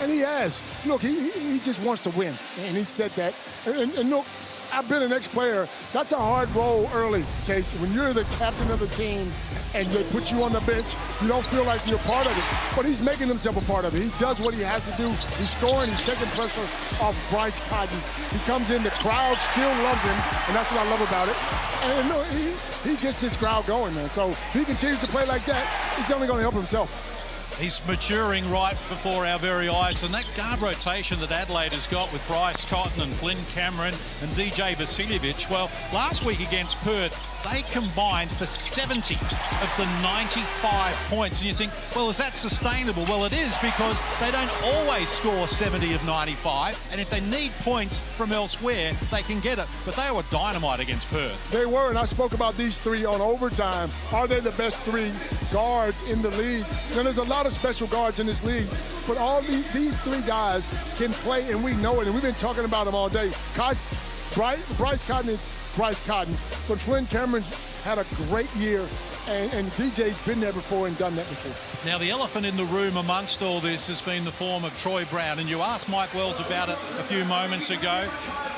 And he has. Look, he just wants to win, and he said that. And look, I've been an ex-player. That's a hard role early, Casey. When you're the captain of the team and they put you on the bench, you don't feel like you're part of it. But he's making himself a part of it. He does what he has to do. He's scoring. He's taking pressure off Bryce Cotton. He comes in. The crowd still loves him, and that's what I love about it. And look, he gets this crowd going, man. So if he continues to play like that, he's only going to help himself. He's maturing right before our very eyes, and that guard rotation that Adelaide has got with Bryce Cotton and Flynn Cameron and DJ Vasiljevic, well, last week against Perth, they combined for 70 of the 95 points. And you think, well, is that sustainable? Well, it is, because they don't always score 70 of 95, and if they need points from elsewhere, they can get it. But they were dynamite against Perth. They were, and I spoke about these three on overtime. Are they the best three guards in the league? Now, there's a lot of special guards in this league, but all these three guys can play, and we know it, and we've been talking about them all day. Bryce Cotton is Bryce Cotton, but Flynn Cameron had a great year, and DJ's been there before and done that before. Now, the elephant in the room amongst all this has been the form of Troy Brown, and you asked Mike Wells about it a few moments ago.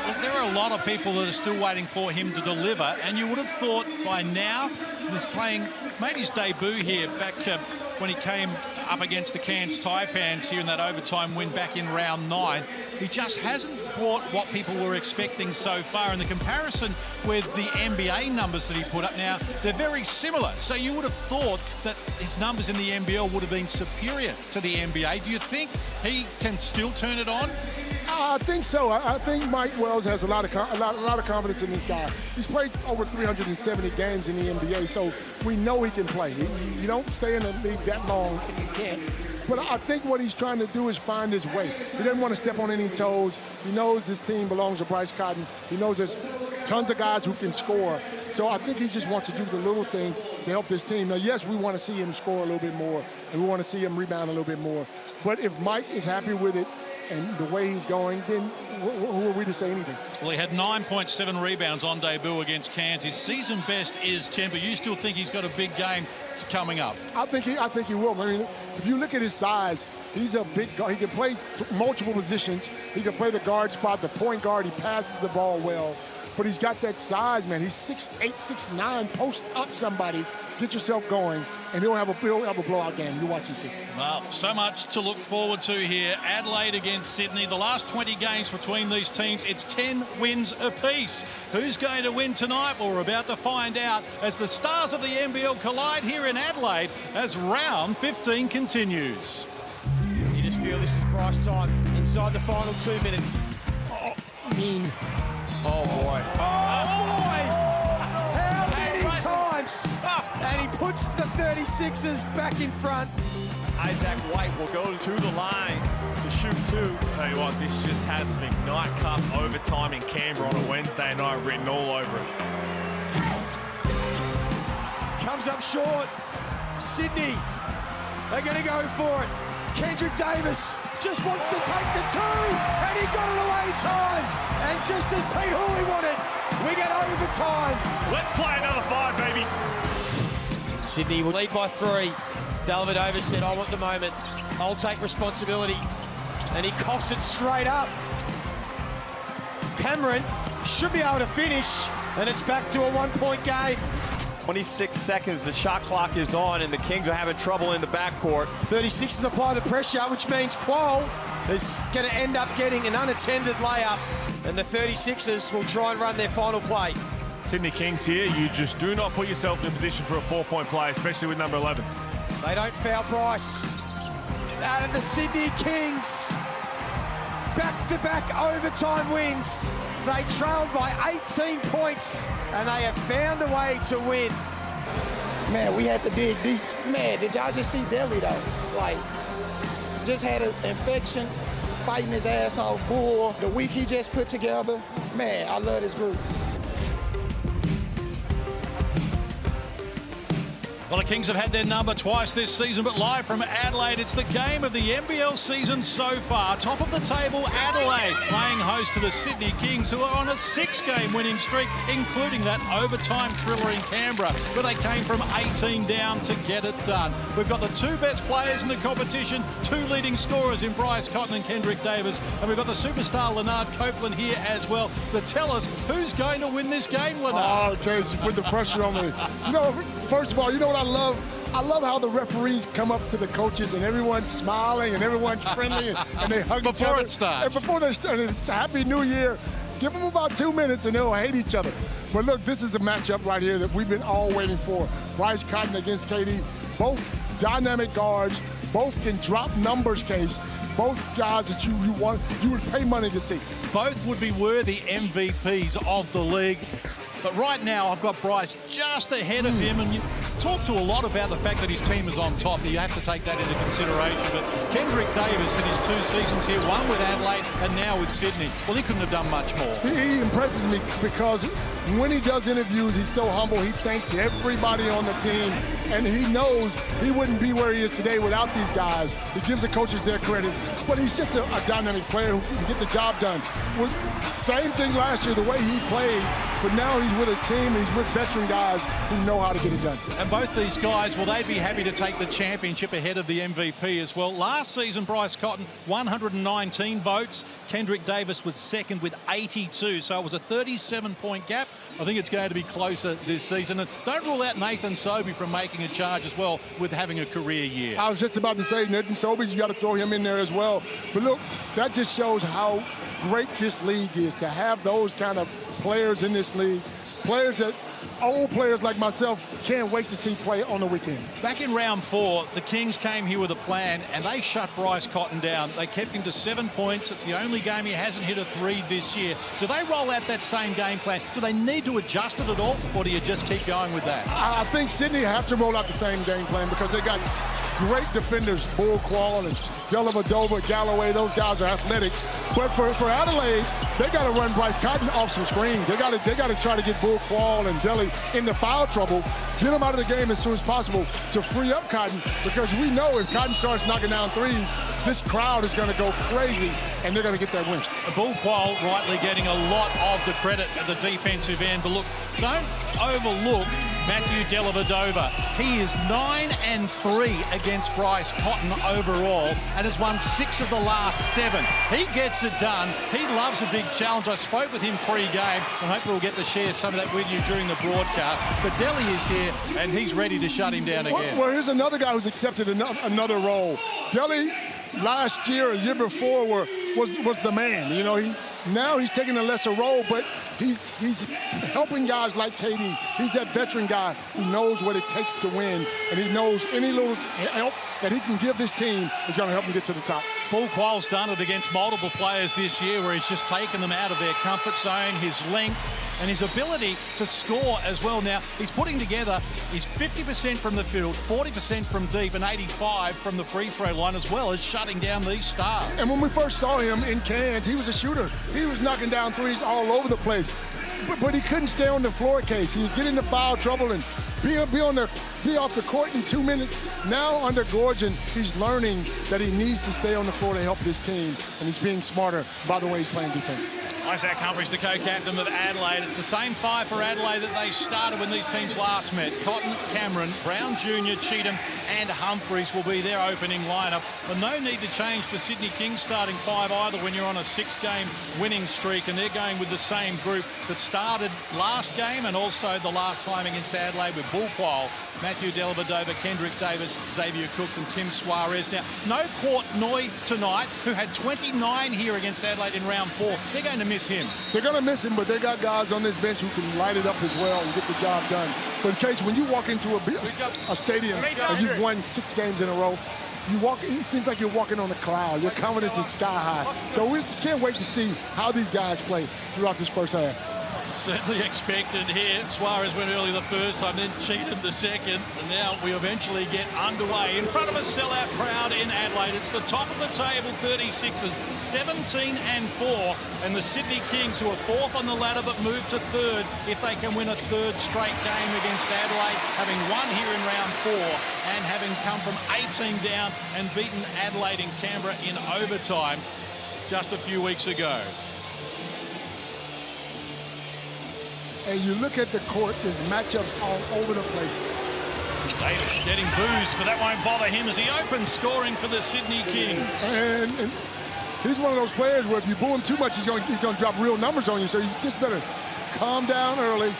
Look, there are a lot of people that are still waiting for him to deliver, and you would have thought by now he's made his debut here back when he came up against the Cairns Taipans here in that overtime win back in round 9. He just hasn't brought what people were expecting so far. And the comparison with the NBA numbers that he put up now, they're very similar. So you would have thought that his numbers in the NBL would have been superior to the NBA. Do you think he can still turn it on? I think so. I think Mike Wells has a lot of confidence in this guy. He's played over 370 games in the NBA, so we know he can play. You don't stay in the league that long if you can't. But I think what he's trying to do is find his way. He doesn't want to step on any toes. He knows this team belongs to Bryce Cotton. He knows there's tons of guys who can score. So I think he just wants to do the little things to help this team. Now, yes, we want to see him score a little bit more, and we want to see him rebound a little bit more. But if Mike is happy with it and the way he's going, then who are we to say anything? Well, he had 9.7 rebounds on debut against Cairns. His season best is 10, but you still think he's got a big game coming up? I think he will. I mean, if you look at his size, he's a big guard. He can play multiple positions. He can play the guard spot, the point guard. He passes the ball well. But he's got that size, man. He's 6'8", 6'9", post up somebody, get yourself going, and he'll have a blowout game. You watch and see. Well, so much to look forward to here. Adelaide against Sydney. The last 20 games between these teams, it's 10 wins apiece. Who's going to win tonight? Well, we're about to find out as the stars of the NBL collide here in Adelaide as round 15 continues. You just feel this is Bryce time inside the final 2 minutes. Oh, boy. Oh, boy! How many times? And he puts the 36ers back in front. Isaac White will go to the line to shoot two. Tell you what, this just has McKnight Cup overtime in Canberra on a Wednesday night written all over it. Comes up short. Sydney, they're going to go for it. Kendrick Davis just wants to take the two, and he got it away in time. And just as Pete Hooley wanted, we get overtime. Let's play another 5, baby. Sydney will lead by 3. Delva Davis said, I want the moment. I'll take responsibility. And he coughs it straight up. Cameron should be able to finish, and it's back to a 1-point game. 26 seconds, the shot clock is on, and the Kings are having trouble in the backcourt. 36ers apply the pressure, which means Quoll is going to end up getting an unattended layup, and the 36ers will try and run their final play. Sydney Kings here, you just do not put yourself in a position for a 4-point play, especially with number 11. They don't foul Bryce. Out of the Sydney Kings, back-to-back overtime wins. They trailed by 18 points, and they have found a way to win. Man, we had to dig deep. Man, did y'all just see Delhi, though? Like, just had an infection, fighting his ass off, Bull. The week he just put together. Man, I love this group. Well, the Kings have had their number twice this season, but live from Adelaide, it's the game of the NBL season so far. Top of the table, Adelaide, playing host to the Sydney Kings, who are on a 6-game winning streak, including that overtime thriller in Canberra, where they came from 18 down to get it done. We've got the two best players in the competition, two leading scorers in Bryce Cotton and Kendrick Davis, and we've got the superstar Leonard Copeland here as well to tell us who's going to win this game, Leonard. Oh, Casey, put the pressure on me. You know, first of all, you know what I love? I love how the referees come up to the coaches and everyone's smiling and everyone's friendly and they hug each other. Before it starts. And before they start, it's a Happy New Year. Give them about 2 minutes and they'll hate each other. But look, this is a matchup right here that we've been all waiting for. Bryce Cotton against KD. Both dynamic guards. Both can drop numbers, Case. Both guys that you would pay money to see. Both would be worthy MVPs of the league. But right now, I've got Bryce just ahead of him, and you talk to a lot about the fact that his team is on top. You have to take that into consideration. But Kendrick Davis in his 2 seasons here, one with Adelaide and now with Sydney, well, he couldn't have done much more. He impresses me because when he does interviews, he's so humble. He thanks everybody on the team, and he knows he wouldn't be where he is today without these guys. He gives the coaches their credit, but he's just a dynamic player who can get the job done. Same thing last year, the way he played, but now he's with a team, he's with veteran guys who know how to get it done. And both these guys, well, they'd be happy to take the championship ahead of the MVP as well. Last season, Bryce Cotton, 119 votes. Kendrick Davis was second with 82, so it was a 37-point gap. I think it's going to be closer this season. And don't rule out Nathan Sobey from making a charge as well with having a career year. I was just about to say, Nathan Sobey, you got to throw him in there as well. But look, that just shows how great this league is, to have those kind of players in this league. Players that old players like myself can't wait to see play on the weekend. Back in round 4, the Kings came here with a plan and they shut Bryce Cotton down. They kept him to 7 points. It's the only game he hasn't hit a 3 this year. Do they roll out that same game plan? Do they need to adjust it at all, or do you just keep going with that? I think Sydney have to roll out the same game plan because they got great defenders, Bull Quall and Dellavedova, Galloway. Those guys are athletic. But for Adelaide, they got to run Bryce Cotton off some screens. They got to try to get Bull Quall and Delly into foul trouble, get them out of the game as soon as possible to free up Cotton, because we know if Cotton starts knocking down threes, this crowd is going to go crazy and they're going to get that win. Bull Quall rightly getting a lot of the credit at the defensive end, but look, don't overlook Matthew Dellavedova. He is 9-3 against Bryce Cotton overall and has won 6 of the last 7. He gets it done. He loves a big challenge. I spoke with him pre-game and hopefully we'll get to share some of that with you during the broadcast. But Delly is here and he's ready to shut him down again. Well, here's another guy who's accepted another role. Delly last year, a year before, was the man. You know, now he's taking a lesser role, but he's helping guys like KD. He's that veteran guy who knows what it takes to win, and he knows any little help that he can give this team is going to help him get to the top. Bull Quall's done it against multiple players this year where he's just taken them out of their comfort zone, his length and his ability to score as well. Now, he's putting together his 50% from the field, 40% from deep, and 85% from the free throw line, as well as shutting down these stars. And when we first saw him in Cairns, he was a shooter. He was knocking down threes all over the place. But he couldn't stay on the floor, Case. He was getting into foul trouble and be off the court in 2 minutes. Now under Gorgon, he's learning that he needs to stay on the floor to help this team, and he's being smarter by the way he's playing defense. Isaac Humphries, the co-captain of Adelaide. It's the same 5 for Adelaide that they started when these teams last met. Cotton, Cameron, Brown Jr., Cheatham and Humphries will be their opening lineup. But no need to change the Sydney Kings starting 5 either when you're on a 6-game winning streak, and they're going with the same group that started last game and also the last time against Adelaide with Bull Quall, Matthew Dellavedova, Kendrick Davis, Xavier Cooks and Tim Suarez. Now, no Courtnoy tonight, who had 29 here against Adelaide in round 4. They're going to miss him. They're going to miss him, but they got guys on this bench who can light it up as well and get the job done. But in case when you walk into a stadium and you've won 6 games in a row, it seems like you're walking on a cloud. Your confidence is sky high. So we just can't wait to see how these guys play throughout this first half. Certainly expected here. Suarez went early the first time, then cheated the second, and now we eventually get underway in front of a sellout crowd in Adelaide. It's the top of the table, 36ers, 17-4, and the Sydney Kings, who are fourth on the ladder but move to third if they can win a third straight game against Adelaide, having won here in round 4 and having come from 18 down and beaten Adelaide in Canberra in overtime just a few weeks ago. And you look at the court, there's matchups all over the place. Davis getting boos, but that won't bother him as he opens scoring for the Sydney Kings. And he's one of those players where if you boo him too much, he's going to drop real numbers on you. So you just better calm down early.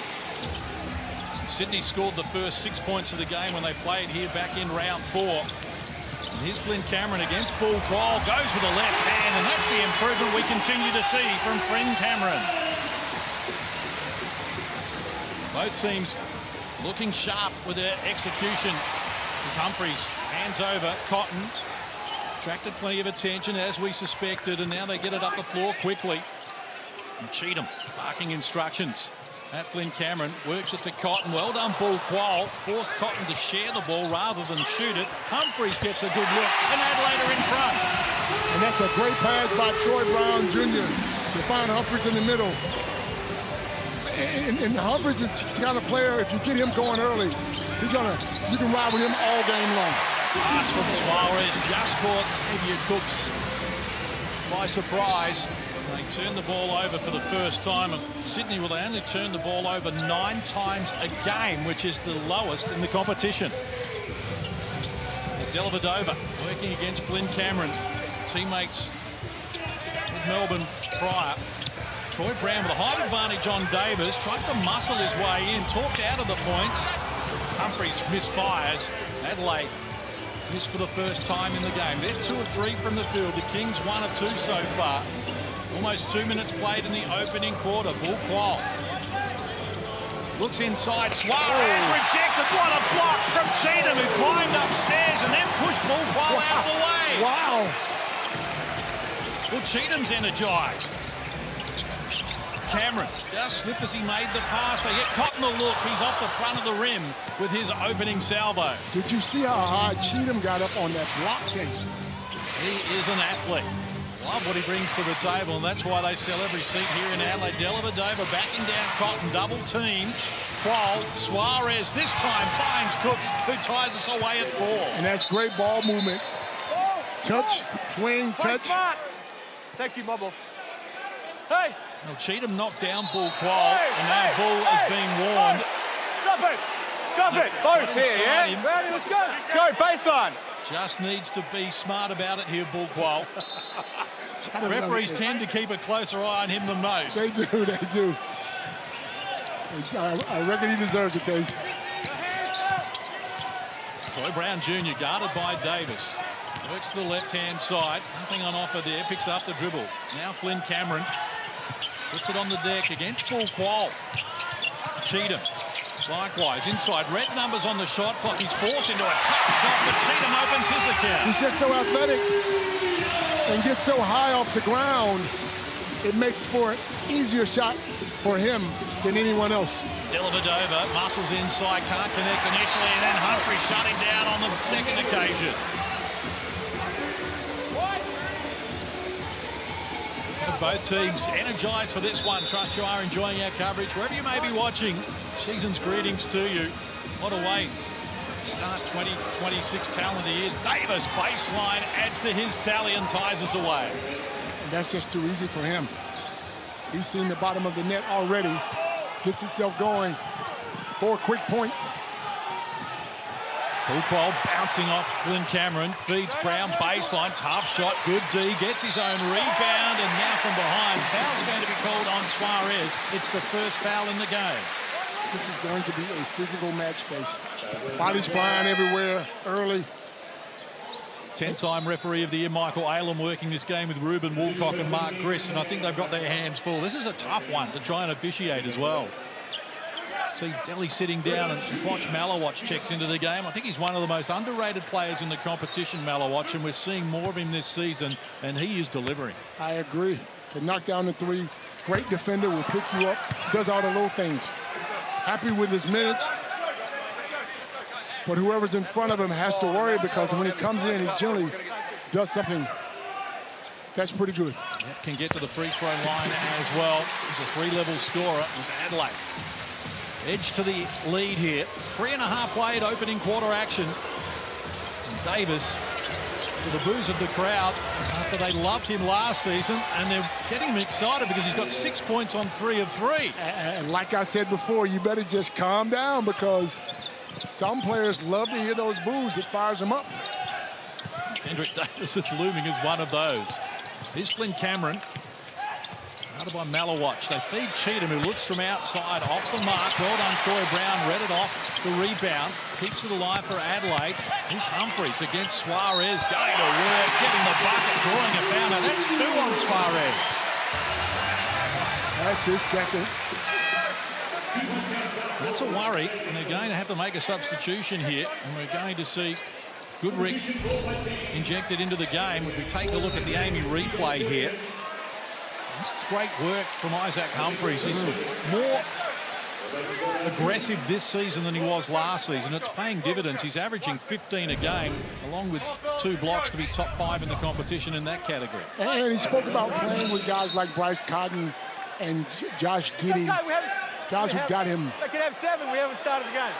Sydney scored the first 6 points of the game when they played here back in round 4. And here's Flynn Cameron against Bull Quall, goes with the left hand, and that's the improvement we continue to see from Flynn Cameron. Both teams looking sharp with their execution. As Humphries hands over, Cotton attracted plenty of attention as we suspected, and now they get it up the floor quickly. And Cheatham barking instructions at Flynn Cameron, works it to Cotton. Well done, Bull Quall. Forced Cotton to share the ball rather than shoot it. Humphries gets a good look, and Adelaide are in front. And that's a great pass by Troy Brown Jr. to find Humphries in the middle. And Humphries is the kind of player, if you get him going early, you can ride with him all game long. Pass from Suarez just caught Xavier Cooks by surprise. They turn the ball over for the first time, and Sydney will only turn the ball over 9 times a game, which is the lowest in the competition. Dellavedova working against Flynn Cameron. Teammates with Melbourne prior. Troy Brown with a height advantage on Davis, tried to muscle his way in, talked out of the points. Humphries misfires. Adelaide missed for the first time in the game. They're 2 of 3 from the field. The Kings 1 of 2 so far. Almost 2 minutes played in the opening quarter. Bull Quall looks inside. Suarez rejected. What a block from Cheatham, who climbed upstairs and then pushed Bull Quall out of the way. Wow. Well, Cheatham's energised. Cameron just slipped as he made the pass. They get Cotton a look. He's off the front of the rim with his opening salvo. Did you see how high Cheatham got up on that block case? He is an athlete. Love what he brings to the table, and that's why they sell every seat here in Adelaide. Dellavedova backing down Cotton, double team. Quall, Suarez this time finds Cooks, who ties us away at 4. And that's great ball movement. Touch, swing, touch. Smart. Thank you, Bubble. Hey! Well, Cheatham knocked down Bull Quall, and now Bull is being warned. Stop it! Stop it! Both here, yeah? Ready, let's go! Go, baseline! Just needs to be smart about it here, Bull Quall. Referees tend to keep a closer eye on him than most. They do, they do. I reckon he deserves it, Case. Troy Brown Jr. guarded by Davis. Works to the left-hand side. Nothing on offer there. Picks up the dribble. Now Flynn Cameron puts it on the deck against Bull Quall. Cheatham, likewise, inside. Red numbers on the shot clock. He's forced into a tough shot, but Cheatham opens his account. He's just so athletic and gets so high off the ground, it makes for an easier shot for him than anyone else. Dellavedova muscles inside, can't connect initially, and then Humphrey shut him down on the second occasion. Both teams energised for this one. Trust you are enjoying our coverage. Wherever you may be watching, season's greetings to you. What a way to start 2026 calendar year. Davis baseline adds to his tally and ties us away. And that's just too easy for him. He's seen the bottom of the net already. Gets himself going. 4 quick points. Bull Quall bouncing off Flynn Cameron, feeds Brown baseline, tough shot, good D, gets his own rebound, and now from behind, foul's going to be called on Suarez. It's the first foul in the game. This is going to be a physical match, Case. Bodies flying everywhere early. 10-time referee of the year, Michael Alem, working this game with Ruben Woolcock and Mark Griss, and I think they've got their hands full. This is a tough one to try and officiate as well. See Delhi sitting down, and Watch Malawatch checks into the game. I think he's one of the most underrated players in the competition, Malawatch, and we're seeing more of him this season, and he is delivering. I agree. Can knock down the 3, Great defender, will pick you up, does all the little things. Happy with his minutes, but whoever's in front of him has to worry because when he comes in, he generally does something that's pretty good. Yep, can get to the free throw line as well. He's a three-level scorer. It's Adelaide. Edge to the lead here. 3.5 played opening quarter action. And Davis, with the boos of the crowd, after they loved him last season, and they're getting him excited because he's got 6 points on 3 of 3. And like I said before, you better just calm down because some players love to hear those boos. It fires them up. Kendrick Davis is looming as one of those. Here's Flynn Cameron. Guarded by Malawatch. They feed Cheatham, who looks from outside, off the mark. Well done, Troy Brown. Read it off the rebound. Keeps it alive for Adelaide. Here's Humphries against Suarez. Going to work, getting the bucket, drawing a foul. Now that's 2 on Suarez. That's his second. That's a worry, and they're going to have to make a substitution here. And we're going to see Goodrick injected into the game. If we take a look at the Amy replay here, this is great work from Isaac Humphries. He's more aggressive this season than he was last season. It's paying dividends. He's averaging 15 a game, along with 2 blocks to be top 5 in the competition in that category. And he spoke about playing with guys like Bryce Cotton and Josh Giddey, guys who got him. They could have 7. We haven't started the game.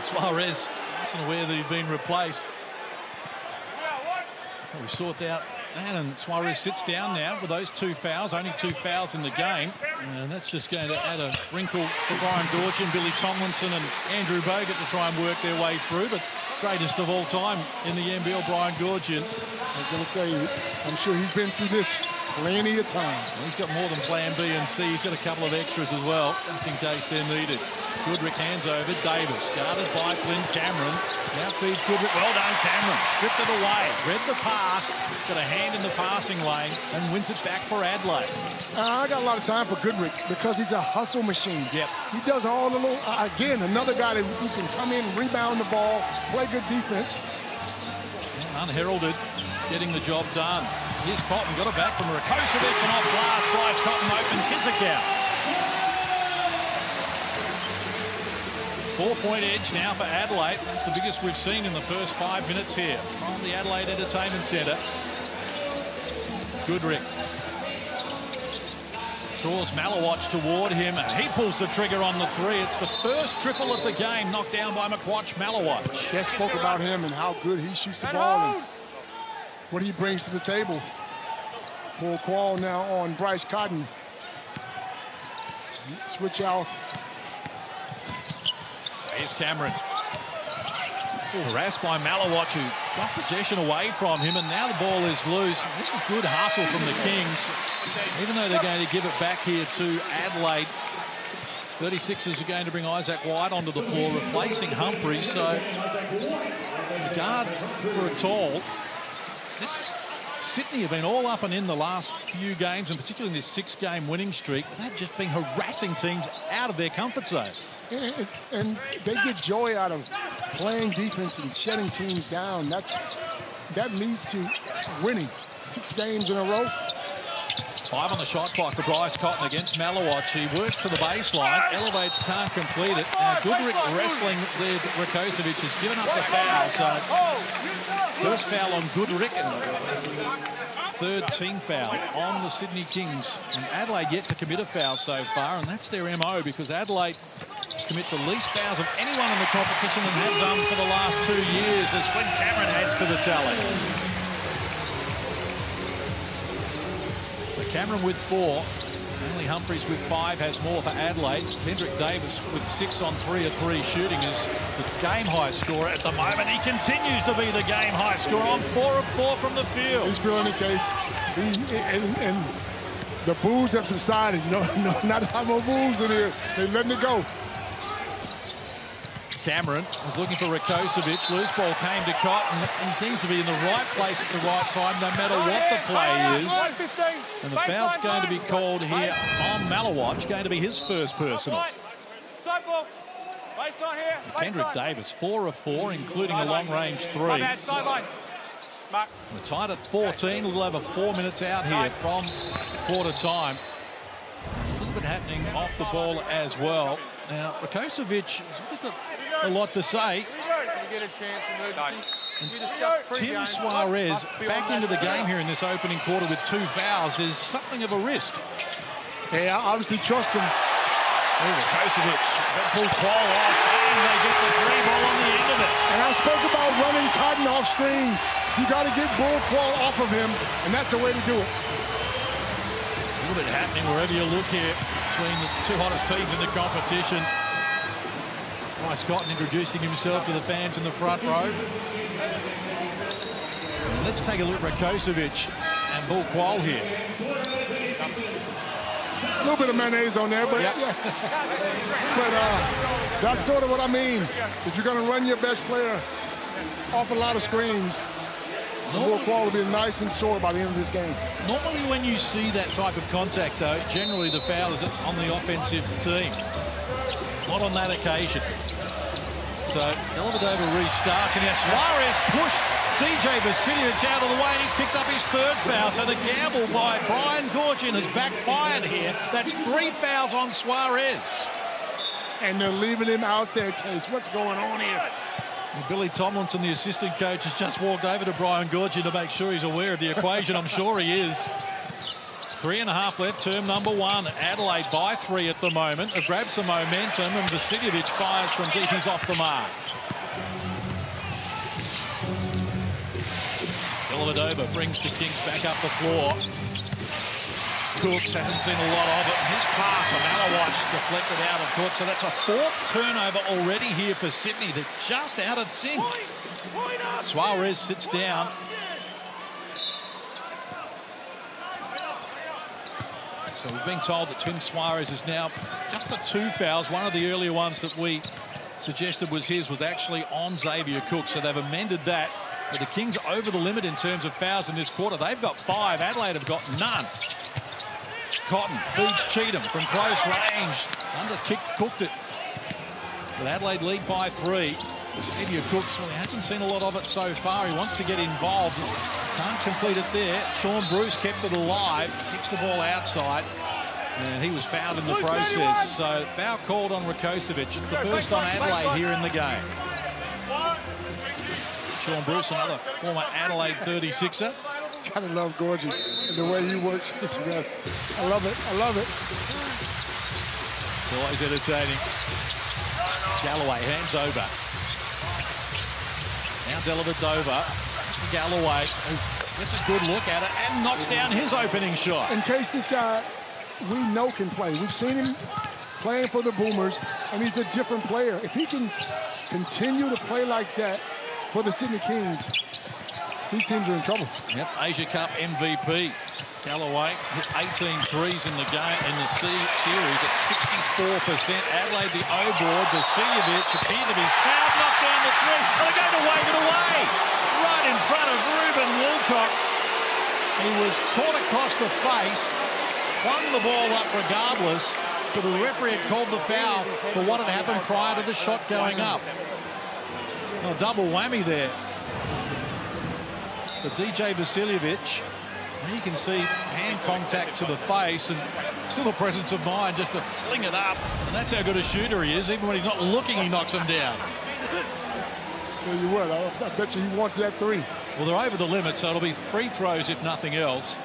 Suarez wasn't aware that he'd been replaced. We sort out that, and Suarez sits down now with those 2 fouls. Only 2 fouls in the game, and that's just going to add a wrinkle for Brian Dorchin, Billy Tomlinson and Andrew Bogut to try and work their way through. But greatest of all time in the NBL, Brian Dorchin. I was going to say, I'm sure he's been through this plenty of times. He's got more than plan B and C. He's got a couple of extras as well, just in case they're needed. Goodrick hands over. Davis, guarded by Flynn Cameron. Now feeds Goodrick. Well done, Cameron. Stripped it away. Read the pass. He's got a hand in the passing lane and wins it back for Adelaide. I got a lot of time for Goodrick because he's a hustle machine. Yep. He does all the little, again, another guy who can come in, rebound the ball, play good defense. Unheralded, getting the job done. Here's Cotton, got it back from Rakocevic and off glass. Bryce Cotton opens his account. 4-point edge now for Adelaide. That's the biggest we've seen in the first 5 minutes here from the Adelaide Entertainment Centre. Goodrick draws Malawatch toward him, and he pulls the trigger on the 3. It's the first triple of the game, knocked down by McQuatch. Malawatch. Just spoke about him and how good he shoots the ball and what he brings to the table. Pull Quall now on Bryce Cotton. Switch out. Here's Cameron. Harassed by Malawatch, who got possession away from him, and now the ball is loose. This is good hustle from the Kings, even though they're going to give it back here to Adelaide. 36ers are going to bring Isaac White onto the floor, replacing Humphries. So, guard for a tall. This is Sydney have been all up and in the last few games, and particularly in this 6-game winning streak. They've just been harassing teams out of their comfort zone. And they get joy out of playing defense and shutting teams down. That leads to winning 6 games in a row. 5 on the shot clock for Bryce Cotton against Malawatch. He works to the baseline, elevates, can't complete it. Now Goodrick wrestling with Rakocevic has given up the foul. So first foul on Goodrick and 3rd team foul on the Sydney Kings. And Adelaide yet to commit a foul so far, and that's their MO because Adelaide commit the least fouls of anyone in the competition and have done for the last 2 years as Flynn Cameron adds to the tally. So Cameron with 4, only Humphries with 5 has more for Adelaide. Kendrick Davis with 6 on 3 of 3 shooting is the game high scorer at the moment. He continues to be the game high scorer on 4 of 4 from the field. He's feeling the case. And the boos have subsided. No, not more boos in here. They're letting it go. Cameron was looking for Rakocevic. Loose ball came to Cotton. He seems to be in the right place at the right time, no matter what the play is. And the foul's going to be called here on Malawatch, going to be his first personal. Baseline here. Kendrick Davis, 4 of 4, including a long-range 3. We're tied at 14, a little over 4 minutes out here from quarter time. A little bit happening off the ball as well. Now, Rakocevic has got a lot to say. Tim Suarez back into the game here in this opening quarter with 2 fouls is something of a risk. Yeah, I obviously trust him. Rakocevic, full call off, and they get the 3 ball on the end of it. And I spoke about running Cotton off screens. You got to get Bull Qual off of him, and that's the way to do it. A little bit happening wherever you look here between the 2 hottest teams in the competition. Bryce Cotton introducing himself to the fans in the front row. And let's take a look at Rakocevic and Bull Qual here. A little bit of mayonnaise on there, but, but that's sort of what I mean. If you're going to run your best player off a lot of screens, Bull Qual will be nice and sore by the end of this game. Normally when you see that type of contact, though, generally the foul is on the offensive team. Not on that occasion. So, Dellavedova restarts, and now Suarez pushed DJ Vasiljevic out of the way, and he's picked up his 3rd foul. So the gamble by Brian Goorjian has backfired here. That's 3 fouls on Suarez. And they're leaving him out there, Case. What's going on here? And Billy Tomlinson, the assistant coach, has just walked over to Brian Goorjian to make sure he's aware of the equation. I'm sure he is. 3.5 left, term number 1. Adelaide by 3 at the moment. Have grabbed some momentum, and Vasiljevic fires from deep. He's off the mark. Dellavedova brings the Kings back up the floor. Cooks hasn't seen a lot of it. His pass from Malawatch deflected out of court. So that's a 4th turnover already here for Sydney. They're just out of sync. Suarez sits down. So we've been told that Tim Suarez is now just the 2 fouls. One of the earlier ones that we suggested was his was actually on Xavier Cook. So they've amended that. But the Kings over the limit in terms of fouls in this quarter. They've got 5. Adelaide have got none. Cotton feeds Cheatham from close range. Cooked it. But Adelaide lead by 3. Xavier Cooks, well, he hasn't seen a lot of it so far. He wants to get involved. Can't complete it there. Sean Bruce kept it alive. Kicks the ball outside. And he was fouled in the process. So foul called on Rakocevic. It's the first on Adelaide here in the game. Sean Bruce, another former Adelaide 36er. Gotta love Goorjian and the way he works. I love it. I love it. It's always entertaining. Galloway hands over. Now Dellavedova. Galloway gets a good look at it and knocks down his opening shot. In case this guy we know can play. We've seen him playing for the Boomers, and he's a different player. If he can continue to play like that for the Sydney Kings, these teams are in trouble. Yep, Asia Cup MVP. Galloway hit 18 threes in the game in the series at 64%. Adelaide the O-board. Vasiljevic appeared to be fouled, knocked down the 3. Oh, they're going to wave it away. Right in front of Ruben Wilcock. He was caught across the face, flung the ball up regardless, but the referee had called the foul for what had happened prior to the shot going up. A double whammy there for DJ Vasiljevic. You can see hand contact to the face and still the presence of mind just to fling it up. And that's how good a shooter he is. Even when he's not looking, he knocks him down. Tell you what, I bet you he wants that 3. Well, they're over the limit, so it'll be free throws if nothing else.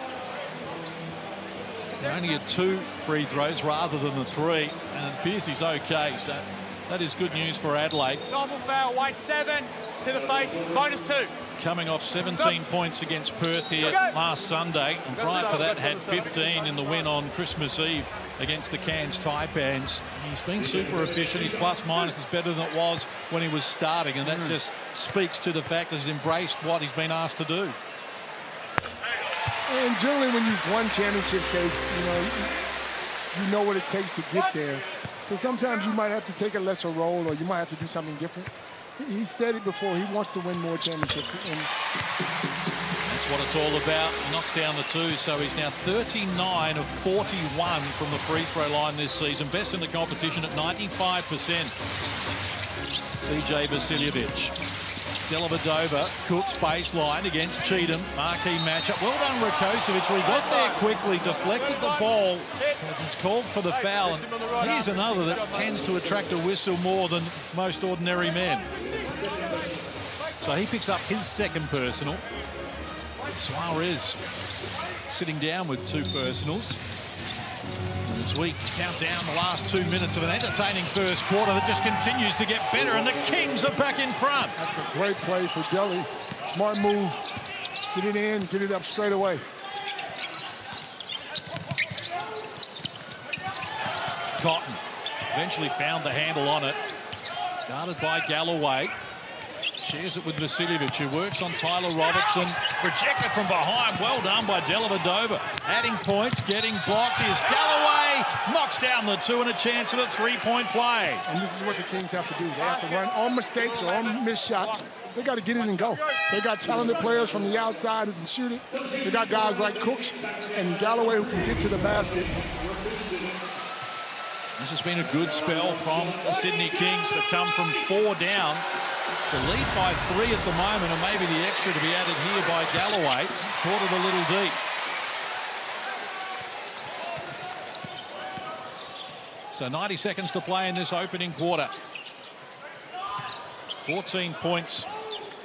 They're only at 2 free throws rather than the 3. And it appears he's okay, so that is good news for Adelaide. Normal foul, white 7 to the face, -2. Coming off 17 points against Perth here last Sunday, and prior to that had 15 in the win on Christmas Eve against the Cairns Taipans. He's been super efficient. His plus-minus is better than it was when he was starting, and that just speaks to the fact that he's embraced what he's been asked to do. And generally when you've won championship case, you know what it takes to get there. So sometimes you might have to take a lesser role, or you might have to do something different. He said it before, he wants to win more championships. And that's what it's all about. He knocks down the 2, so he's now 39 of 41 from the free throw line this season. Best in the competition at 95%. DJ Vasiljevic. Dellavedova, Cook's baseline against Cheatham. Marquee matchup. Well done, Rakocevic. He got there quickly, deflected the ball. He's called for the foul. And here's another that tends to attract a whistle more than most ordinary men. So he picks up his second personal. Suarez sitting down with 2 personals. And as we count down the last 2 minutes of an entertaining first quarter that just continues to get better, and the Kings are back in front. That's a great play for Delhi. Smart move. Get it in, get it up straight away. Cotton eventually found the handle on it. Guarded by Galloway. Shares it with Vasiljevic, who works on Tyler Robertson. Rejected from behind. Well done by Dellavedova. Adding points, getting blocks. Here's Galloway. Knocks down the 2 and a chance at a 3-point play. And this is what the Kings have to do. They have to run on mistakes or on missed shots. They got to get it and go. They got talented players from the outside who can shoot it. They got guys like Cooks and Galloway who can get to the basket. This has been a good spell from the Sydney Kings. They've come from 4 down to lead by 3 at the moment, and maybe the extra to be added here by Galloway. Caught it a little deep. So 90 seconds to play in this opening quarter. 14 points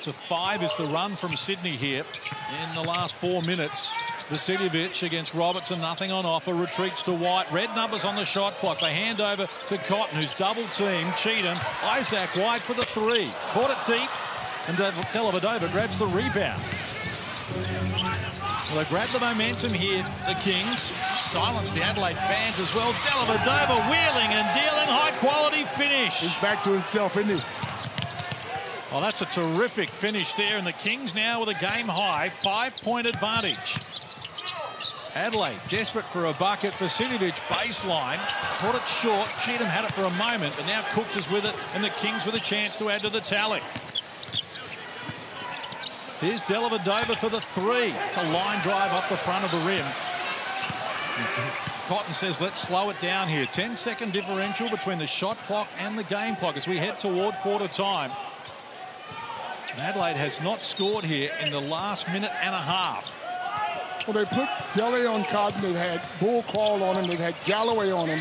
to 5 is the run from Sydney here in the last 4 minutes. Vasiljevic against Robertson, nothing on offer, retreats to White. Red numbers on the shot clock. They hand over to Cotton, who's double-teamed. Cheatham, Isaac White for the 3. Caught it deep, and Dellavedova grabs the rebound. Well, they grab the momentum here, the Kings. Silence the Adelaide fans as well. Dellavedova wheeling and dealing, high-quality finish. He's back to himself, isn't he? Well, that's a terrific finish there, and the Kings now with a game-high 5-point advantage. Adelaide desperate for a bucket. Vasiljevic baseline. Caught it short. Cheatham had it for a moment, but now Cooks is with it, and the Kings with a chance to add to the tally. Here's Dellavedova for the 3. It's a line drive up the front of the rim. Cotton says, let's slow it down here. 10-second differential between the shot clock and the game clock as we head toward quarter time. Adelaide has not scored here in the last minute and a half. Well, they put Delhi on Cotton. They've had Bull Call on him. They've had Galloway on him.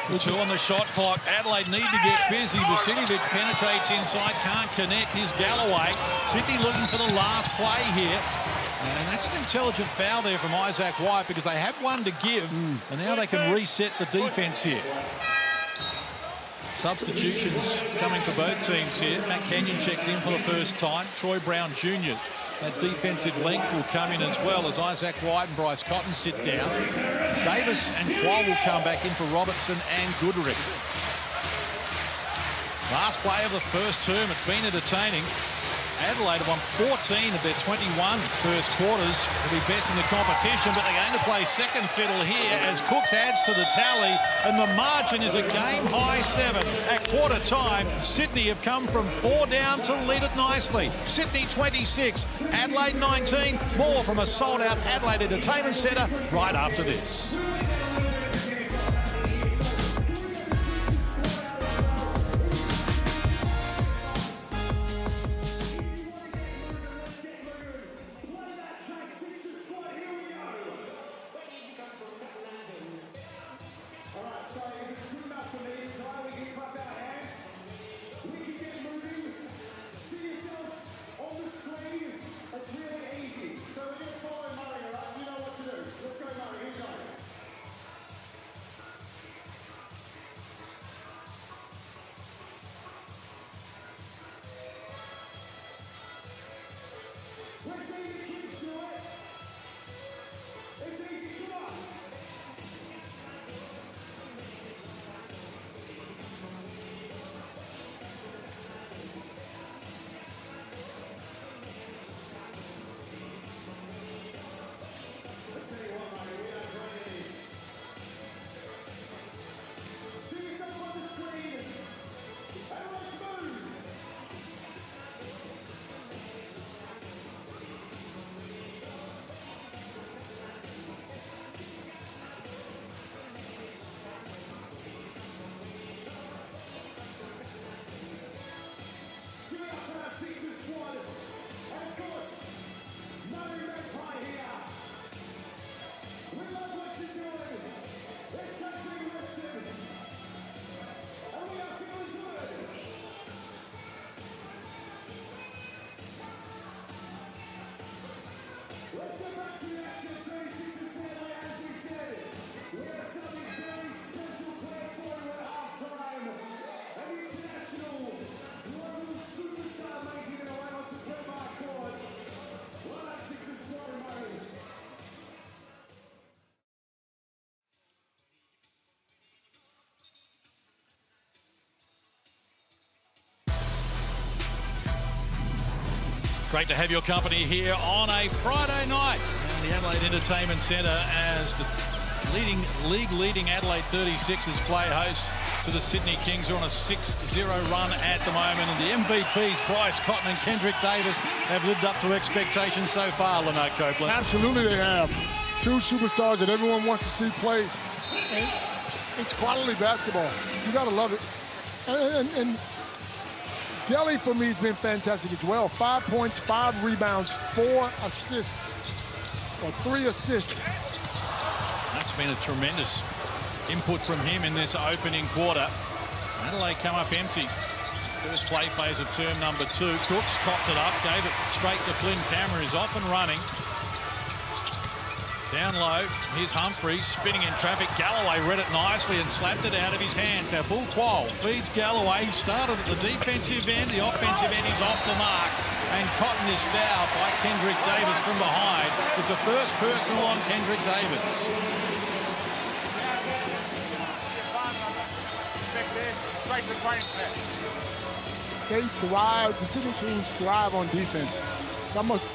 2 on the shot clock. Adelaide need to get busy. Vasiljevic penetrates inside, can't connect. Here's Galloway. Sydney looking for the last play here. And that's an intelligent foul there from Isaac White because they have one to give, and now they can reset the defense here. Substitutions coming for both teams here. Matt Kenyon checks in for the first time. Troy Brown Jr. That defensive length will come in as well as Isaac White and Bryce Cotton sit down. Davis and Qual will come back in for Robertson and Goodrick. Last play of the first term. It's been entertaining. Adelaide have won 14 of their 21 first quarters to be best in the competition, but they're going to play second fiddle here as Cooks adds to the tally, and the margin is a game-high 7. At quarter time, Sydney have come from 4 down to lead it nicely. Sydney 26, Adelaide 19. More from a sold-out Adelaide Entertainment Centre right after this. Great to have your company here on a Friday night in the Adelaide Entertainment Centre as the league-leading Adelaide 36ers play host to the Sydney Kings, who are on a 6-0 run at the moment. And the MVPs, Bryce Cotton and Kendrick Davis, have lived up to expectations so far, Lynette Copeland. Absolutely they have. Two superstars that everyone wants to see play. And it's quality basketball. You got to love it. And Delhi, for me, has been fantastic as well. 5 points, 5 rebounds, 4 assists, or 3 assists. That's been a tremendous input from him in this opening quarter. Adelaide come up empty. First play phase of term number 2. Cooks copped it up, gave it straight to Flynn Cameron, who's off and running. Down low, here's Humphries spinning in traffic. Galloway read it nicely and slapped it out of his hands. Now Bull Quoll feeds Galloway. He started at the defensive end. The offensive end is off the mark. And Cotton is fouled by Kendrick Davis from behind. It's a first personal on Kendrick Davis. They thrive, the Sydney Kings thrive on defense. It's almost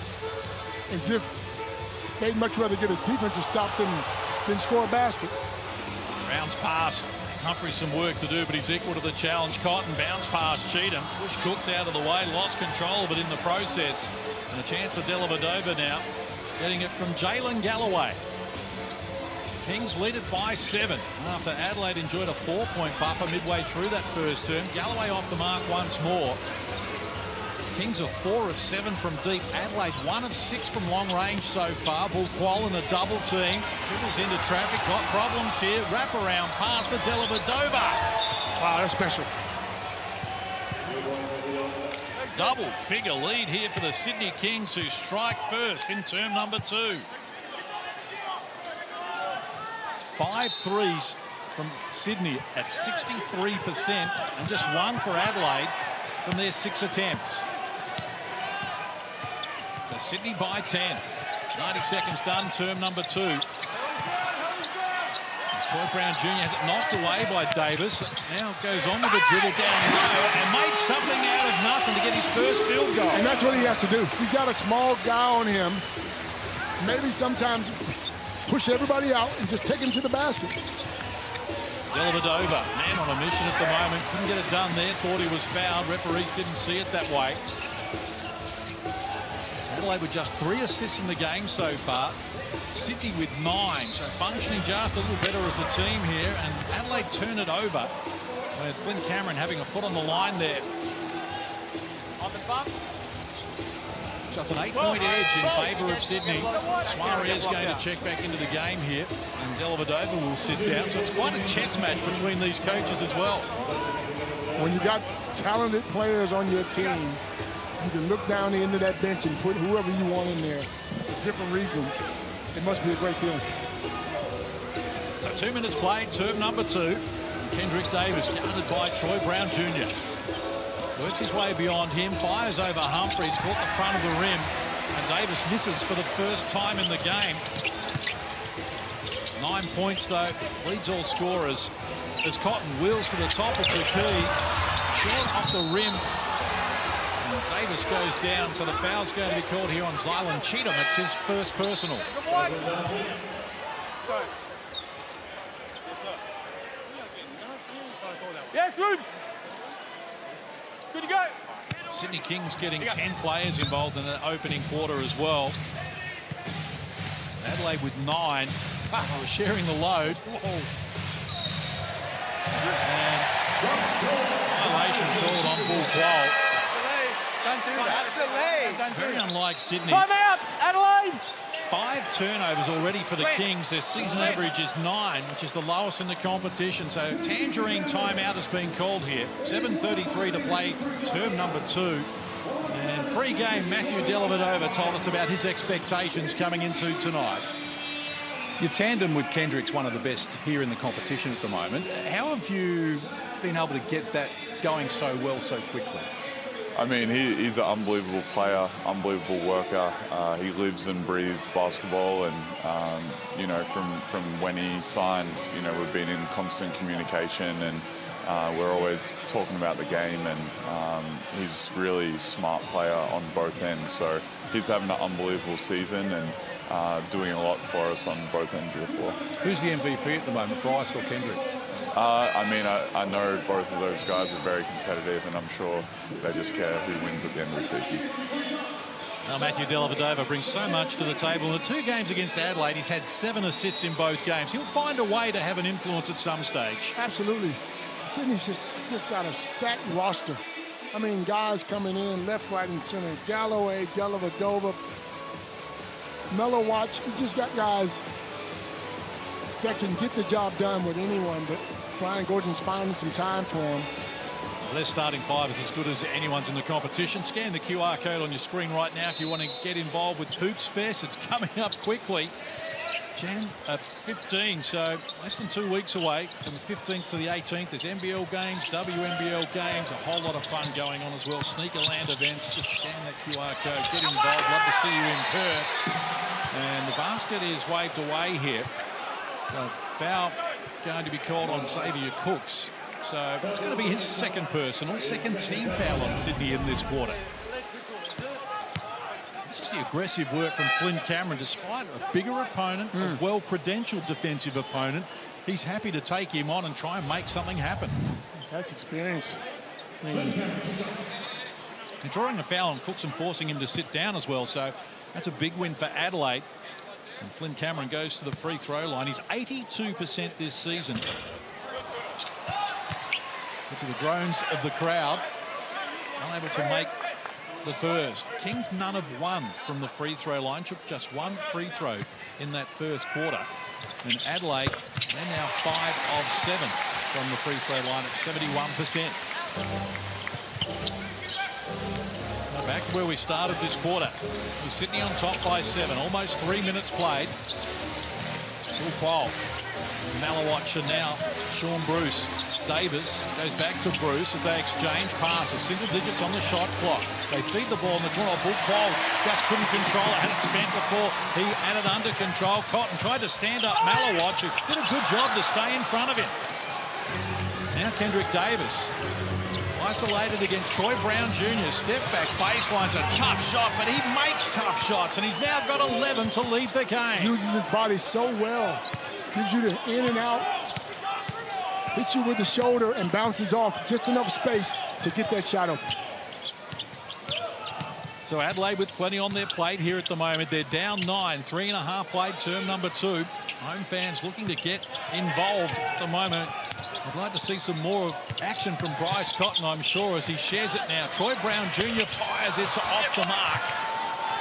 as if they'd much rather get a defensive stop than score a basket. Brown's pass. Humphries some work to do, but he's equal to the challenge. Cotton bounce past Cheatham. Push Cooks out of the way, lost control of it in the process. And a chance for Dellavedova now, getting it from Jalen Galloway. Kings lead it by 7 after Adelaide enjoyed a 4-point buffer midway through that first term. Galloway off the mark once more. Kings are 4 of 7 from deep. Adelaide 1 of 6 from long range so far. Bull Quoll in the double team. Dribbles into traffic. Got problems here. Wraparound pass for Dellavedova. Wow, that's special. Double figure lead here for the Sydney Kings, who strike first in term number 2. 5 threes from Sydney at 63%, and just 1 for Adelaide from their 6 attempts. So Sydney by 10. 90 seconds done, term number 2. Troy Brown Jr. has it knocked away by Davis. Now goes on with the dribble down low and made something out of nothing to get his first field goal. And that's what he has to do. He's got a small guy on him. Maybe sometimes push everybody out and just take him to the basket. Dellavedova, man on a mission at the moment. Couldn't get it done there. Thought he was fouled. Referees didn't see it that way. Adelaide with just 3 assists in the game so far. Sydney with 9, so functioning just a little better as a team here. And Adelaide turn it over with Flynn Cameron having a foot on the line there. On the bump. So it's an 8-point edge in favour of Sydney. Suarez going to check back into the game here, and Dellavedova will sit down. So it's quite a chess match between these coaches as well. When you got talented players on your team, you can look down the end of that bench and put whoever you want in there for different reasons. It must be a great feeling. So 2 minutes played, term number 2. Kendrick Davis guarded by Troy Brown Jr. Works his way beyond him, fires over Humphries, caught the front of the rim, and Davis misses for the first time in the game. 9 points though, leads all scorers as Cotton wheels to the top of the key, short off the rim, and Davis goes down, so the foul's going to be called here on Zylan Cheatham. It's his first personal. Yes, Rubes. Good to go. Sydney Kings getting 10 players involved in the opening quarter as well. Adelaide with 9. Sharing the load. And violation called on Bull Quoll. Don't do that. Very unlike Sydney. Time out, Adelaide. 5 turnovers already for the Kings. Their season average is 9, which is the lowest in the competition. So tangerine timeout has been called here. 7:33 to play term number 2. And pre-game, Matthew Dellavedova told us about his expectations coming into tonight. Your tandem with Kendrick's one of the best here in the competition at the moment. How have you been able to get that going so well so quickly? I mean, he's an unbelievable player, unbelievable worker. He lives and breathes basketball, and you know, from when he signed, you know, we've been in constant communication, and we're always talking about the game, and he's really smart player on both ends. So he's having an unbelievable season and doing a lot for us on both ends of the floor. Who's the MVP at the moment, Bryce or Kendrick? I mean, I know both of those guys are very competitive, and I'm sure they just care who wins at the end of the season. Now, Matthew Dellavedova brings so much to the table. In the 2 games against Adelaide, he's had 7 assists in both games. He'll find a way to have an influence at some stage. Absolutely. Sydney's just got a stacked roster. I mean, guys coming in left, right, and center. Galloway, Dellavedova, Melo Watch. You just got guys that can get the job done with anyone, but Brian Gordon's finding some time for him. Well, their starting 5 is as good as anyone's in the competition. Scan the QR code on your screen right now if you want to get involved with Hoops Fest. It's coming up quickly. Jan 15, so less than 2 weeks away. From the 15th to the 18th, there's NBL games, WNBL games, a whole lot of fun going on as well. Sneaker land events. Just scan that QR code, get involved. Love to see you in Perth. And the basket is waved away here. So foul going to be called on Xavier Cooks. So it's going to be his second personal, second team foul on Sydney in this quarter. This is the aggressive work from Flynn Cameron. Despite a bigger opponent, a well-credentialed defensive opponent, he's happy to take him on and try and make something happen. That's experience. And drawing a foul on Cooks and forcing him to sit down as well. So that's a big win for Adelaide. And Flynn Cameron goes to the free throw line. He's 82% this season. To the groans of the crowd, unable to make the first. Kings none of 1 from the free throw line. Took just 1 free throw in that first quarter. And Adelaide, they're now 5 of 7 from the free throw line at 71%. So back to where we started this quarter. We're Sydney on top by 7. Almost 3 minutes played. Full foul. Malawatch and now Sean Bruce. Davis goes back to Bruce as they exchange passes. Single digits on the shot clock. They feed the ball in the corner. Bull Paul just couldn't control it. Had it spent before he had it under control. Cotton tried to stand up Malawatch, who did a good job to stay in front of him. Now Kendrick Davis. Isolated against Troy Brown Jr. Step back baseline's a tough shot, but he makes tough shots, and he's now got 11 to lead the game. Uses his body so well. Gives you the in and out. Hits you with the shoulder and bounces off just enough space to get that shot open. So Adelaide with plenty on their plate here at the moment. They're down 9, 3.5 played term number 2. Home fans looking to get involved at the moment. I'd like to see some more action from Bryce Cotton, I'm sure, as he shares it now. Troy Brown Jr. fires, it's off the mark.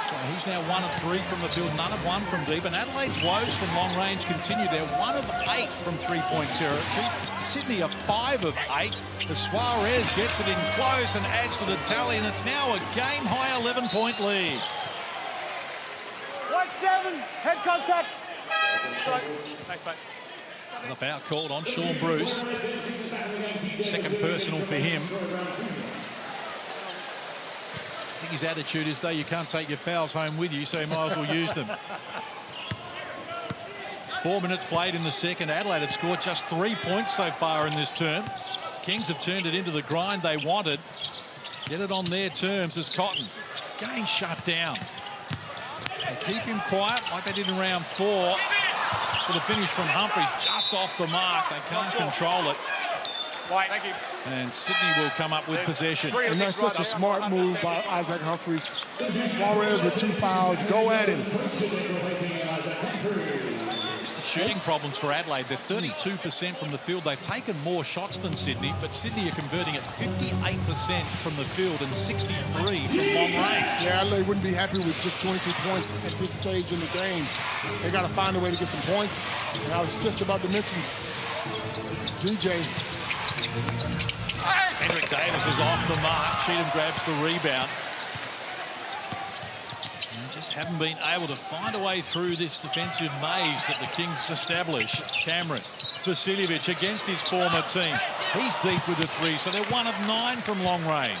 So he's now 1 of 3 from the field, none of 1 from deep. And Adelaide's woes from long range continue. They're 1 of 8 from three-point territory. Sydney are 5 of 8. As Suarez gets it in close and adds to the tally, and it's now a game-high 11-point lead. 1-7, head contact. Thanks, mate. And the foul called on Sean Bruce. Second personal for him. I think his attitude is, though, you can't take your fouls home with you, so you might as well use them. 4 minutes played in the second. Adelaide had scored just 3 points so far in this term. Kings have turned it into the grind they wanted. Get it on their terms as Cotton. Game shut down. They keep him quiet like they did in round 4. For the finish from Humphries, just off the mark. They can't control it. White, thank you. And Sydney will come up with possession. And that's such a smart move by Isaac Humphries. Suarez with 2 fouls. Go at him. Shooting problems for Adelaide. They're 32% from the field. They've taken more shots than Sydney, but Sydney are converting at 58% from the field and 63 from long range. Yeah, Adelaide wouldn't be happy with just 22 points at this stage in the game. They got to find a way to get some points. And I was just about to mention DJ. Kendrick Davis is off the mark. Cheatham grabs the rebound. haven't been able to find a way through this defensive maze that the Kings established. Cameron, Vasiljevic against his former team. He's deep with the three, so they're 1 of 9 from long range.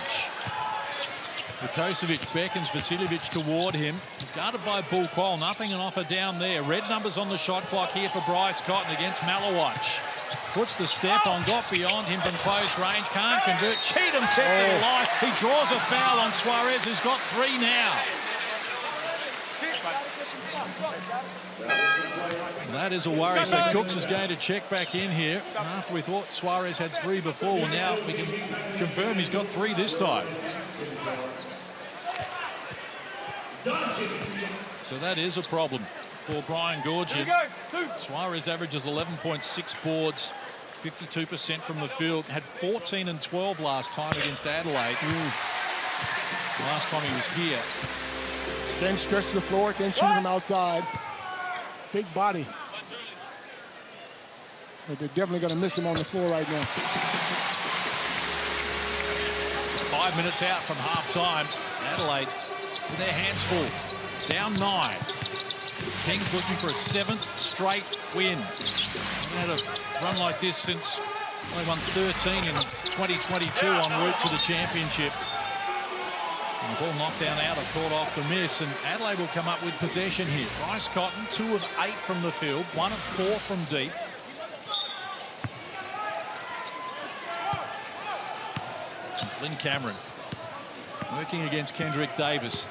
Vukocevic beckons Vasiljevic toward him. He's guarded by Bulqual. Nothing an offer down there. Red numbers on the shot clock here for Bryce Cotton against Malawach. Puts the step on, got beyond him from close range, can't convert. Cheatham kept it alive. He draws a foul on Suarez, who's got 3 now. That is a worry. So Cooks is going to check back in here. After we thought Suarez had 3 before, well, now we can confirm he's got 3 this time. So that is a problem for Brian Goorjian. Suarez averages 11.6 boards, 52% from the field. Had 14 and 12 last time against Adelaide. Last time he was here. Can't stretch the floor, can't shoot from outside. Big body. But they're definitely going to miss him on the floor right now. 5 minutes out from half-time. Adelaide with their hands full. Down 9. Kings looking for a 7th straight win. They had a run like this since they won 13 in 2022 en route to the championship. And the ball knocked down out, caught off the miss, and Adelaide will come up with possession here. Bryce Cotton, 2 of 8 from the field, 1 of 4 from deep. Lynn Cameron working against Kendrick Davis.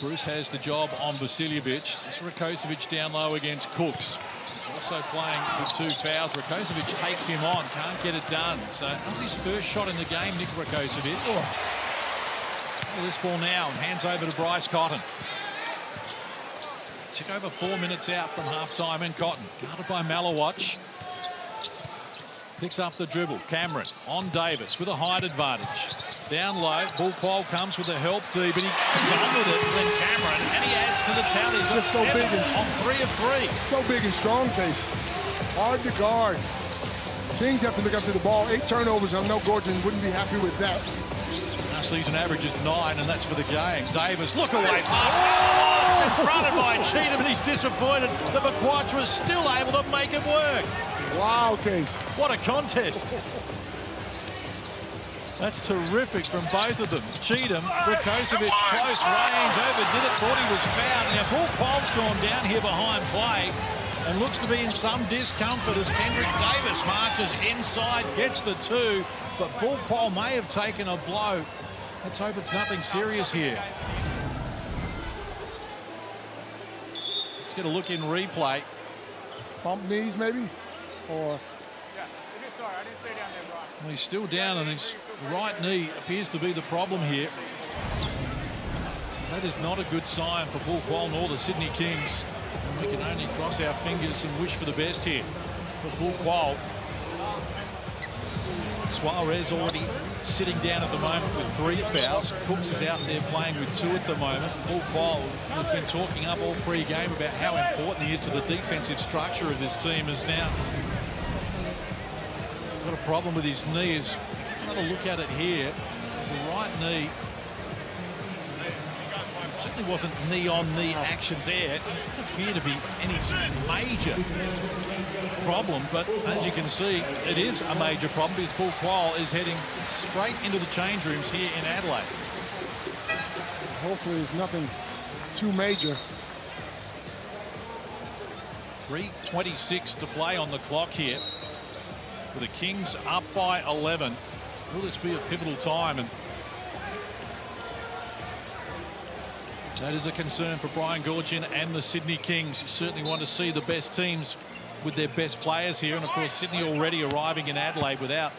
Bruce has the job on Vasiljevic. This Vukocevic down low against Cooks. He's also playing with 2 fouls. Vukocevic takes him on, can't get it done. So that was his first shot in the game, Nick Vukocevic. This ball now, hands over to Bryce Cotton. Took over 4 minutes out from half-time, and Cotton guarded by Malawach. Picks up the dribble. Cameron on Davis with a height advantage. Down low, Bulqual comes with a help deep, and he goes on with it. Then Cameron, and he adds to the tally. He's just so big and on 3 of 3. So big and strong, Case. Hard to guard. Kings have to look after the ball. 8 turnovers. I know Goorjian wouldn't be happy with that. Our season average is 9, and that's for the game. Davis, look away pass. Confronted by Cheatham, and he's disappointed that McQuatch was still able to make it work. Wow, Case. What a contest. That's terrific from both of them. Cheatham, Vukocevic, close range, overdid it, thought he was fouled. Now, Bulqual's gone down here behind play and looks to be in some discomfort as Kendrick Davis marches inside, gets the 2, but Bulqual may have taken a blow. Let's hope it's nothing serious here. Let's get a look in replay. Bump knees, maybe? Or... Well, he's still down, and his right knee appears to be the problem here. So that is not a good sign for Bulqual nor the Sydney Kings. And we can only cross our fingers and wish for the best here for Bulqual. Suarez already sitting down at the moment with 3 fouls. Cooks is out there playing with 2 at the moment. Bulqual has been talking up all pre-game about how important he is to the defensive structure of this team, is now got a problem with his knee. Is another look at it here. The right knee. It certainly wasn't knee-on-knee action there. It didn't appear to be any major problem, but as you can see, it is a major problem because Bulqual is heading straight into the change rooms here in Adelaide. Hopefully it's nothing too major. 3:26 to play on the clock here. With the Kings up by 11. Will this be a pivotal time? And that is a concern for Brian Goorjian and the Sydney Kings. You certainly want to see the best teams with their best players here. And, of course, Sydney already arriving in Adelaide without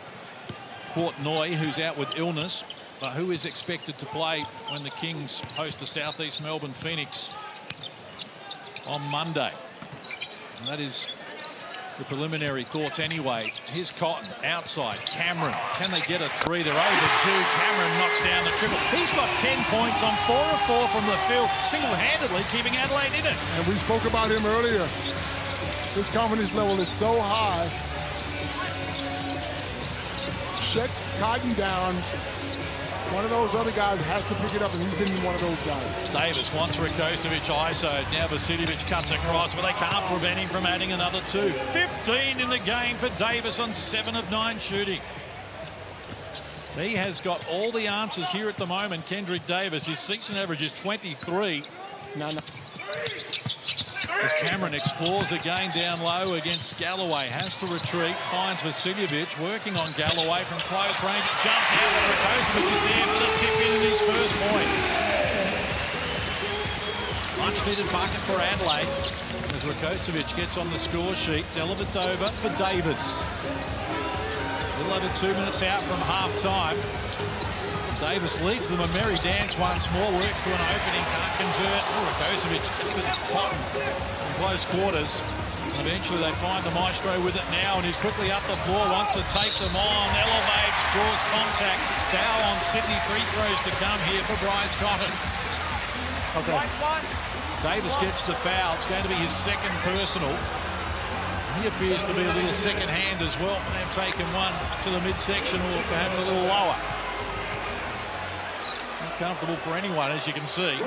Portnoy, who's out with illness, but who is expected to play when the Kings host the Southeast Melbourne Phoenix on Monday. And that is the preliminary thoughts anyway. Here's Cotton outside. Cameron, can they get a 3? They're overdue. Cameron knocks down the triple. He's got 10 points on 4 of 4 from the field, single-handedly keeping Adelaide in it. And we spoke about him earlier. His confidence level is so high. Shut Cotton down. One of those other guys has to pick it up, and he's been one of those guys. Davis wants Rakocevic ISO. Now Vasiljevic cuts across, but they can't prevent him from adding another 2. 15 in the game for Davis on 7 of 9 shooting. He has got all the answers here at the moment. Kendrick Davis, his season average is 23. As Cameron explores again down low against Galloway, has to retreat, finds Vasiljevic working on Galloway from close range. Jump out, and Rakocevic is there for the tip in his first points. Much needed bucket for Adelaide as Rakocevic gets on the score sheet. Dellavedova for Davis. A little over 2 minutes out from half-time. Davis leads them a merry dance once more, works to an opening, can't convert. Rakocevic gave it hot in close quarters. And eventually they find the maestro with it now, and he's quickly up the floor, wants to take them on, elevates, draws contact. Foul on Sydney, free throws to come here for Bryce Cotton. Okay. Davis gets the foul. It's going to be his second personal. He appears to be a little second hand as well. They've taken one to the midsection or perhaps a little lower. Not comfortable for anyone, as you can see.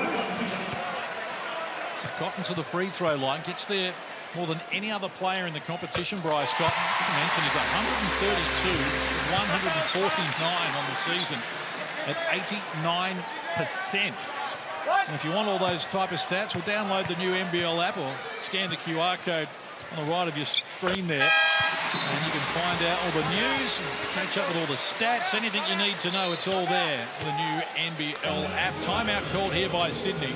So Cotton to the free throw line, gets there more than any other player in the competition. Bryce Cotton, I mentioned, he's 132, 149 on the season at 89%. And if you want all those type of stats, well, download the new NBL app or scan the QR code on the right of your screen there, and you can find out all the news, catch up with all the stats, anything you need to know, it's all there. The new NBL app. Timeout called here by Sydney.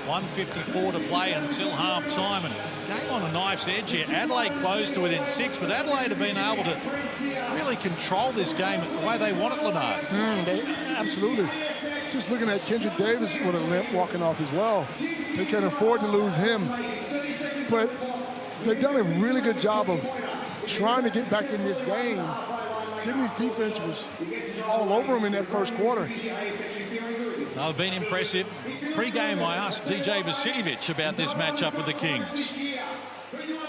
1:54 to play until half-time, and game on a knife's edge here. Adelaide closed to within 6, but Adelaide have been able to really control this game the way they want it, Leonard. Absolutely. Just looking at Kendrick Davis with a limp walking off as well. They can't afford to lose him. But they've done a really good job of trying to get back in this game. Sydney's defense was all over them in that first quarter. They've been impressive. Pre-game, I asked DJ Vasiljevic about this matchup with the Kings.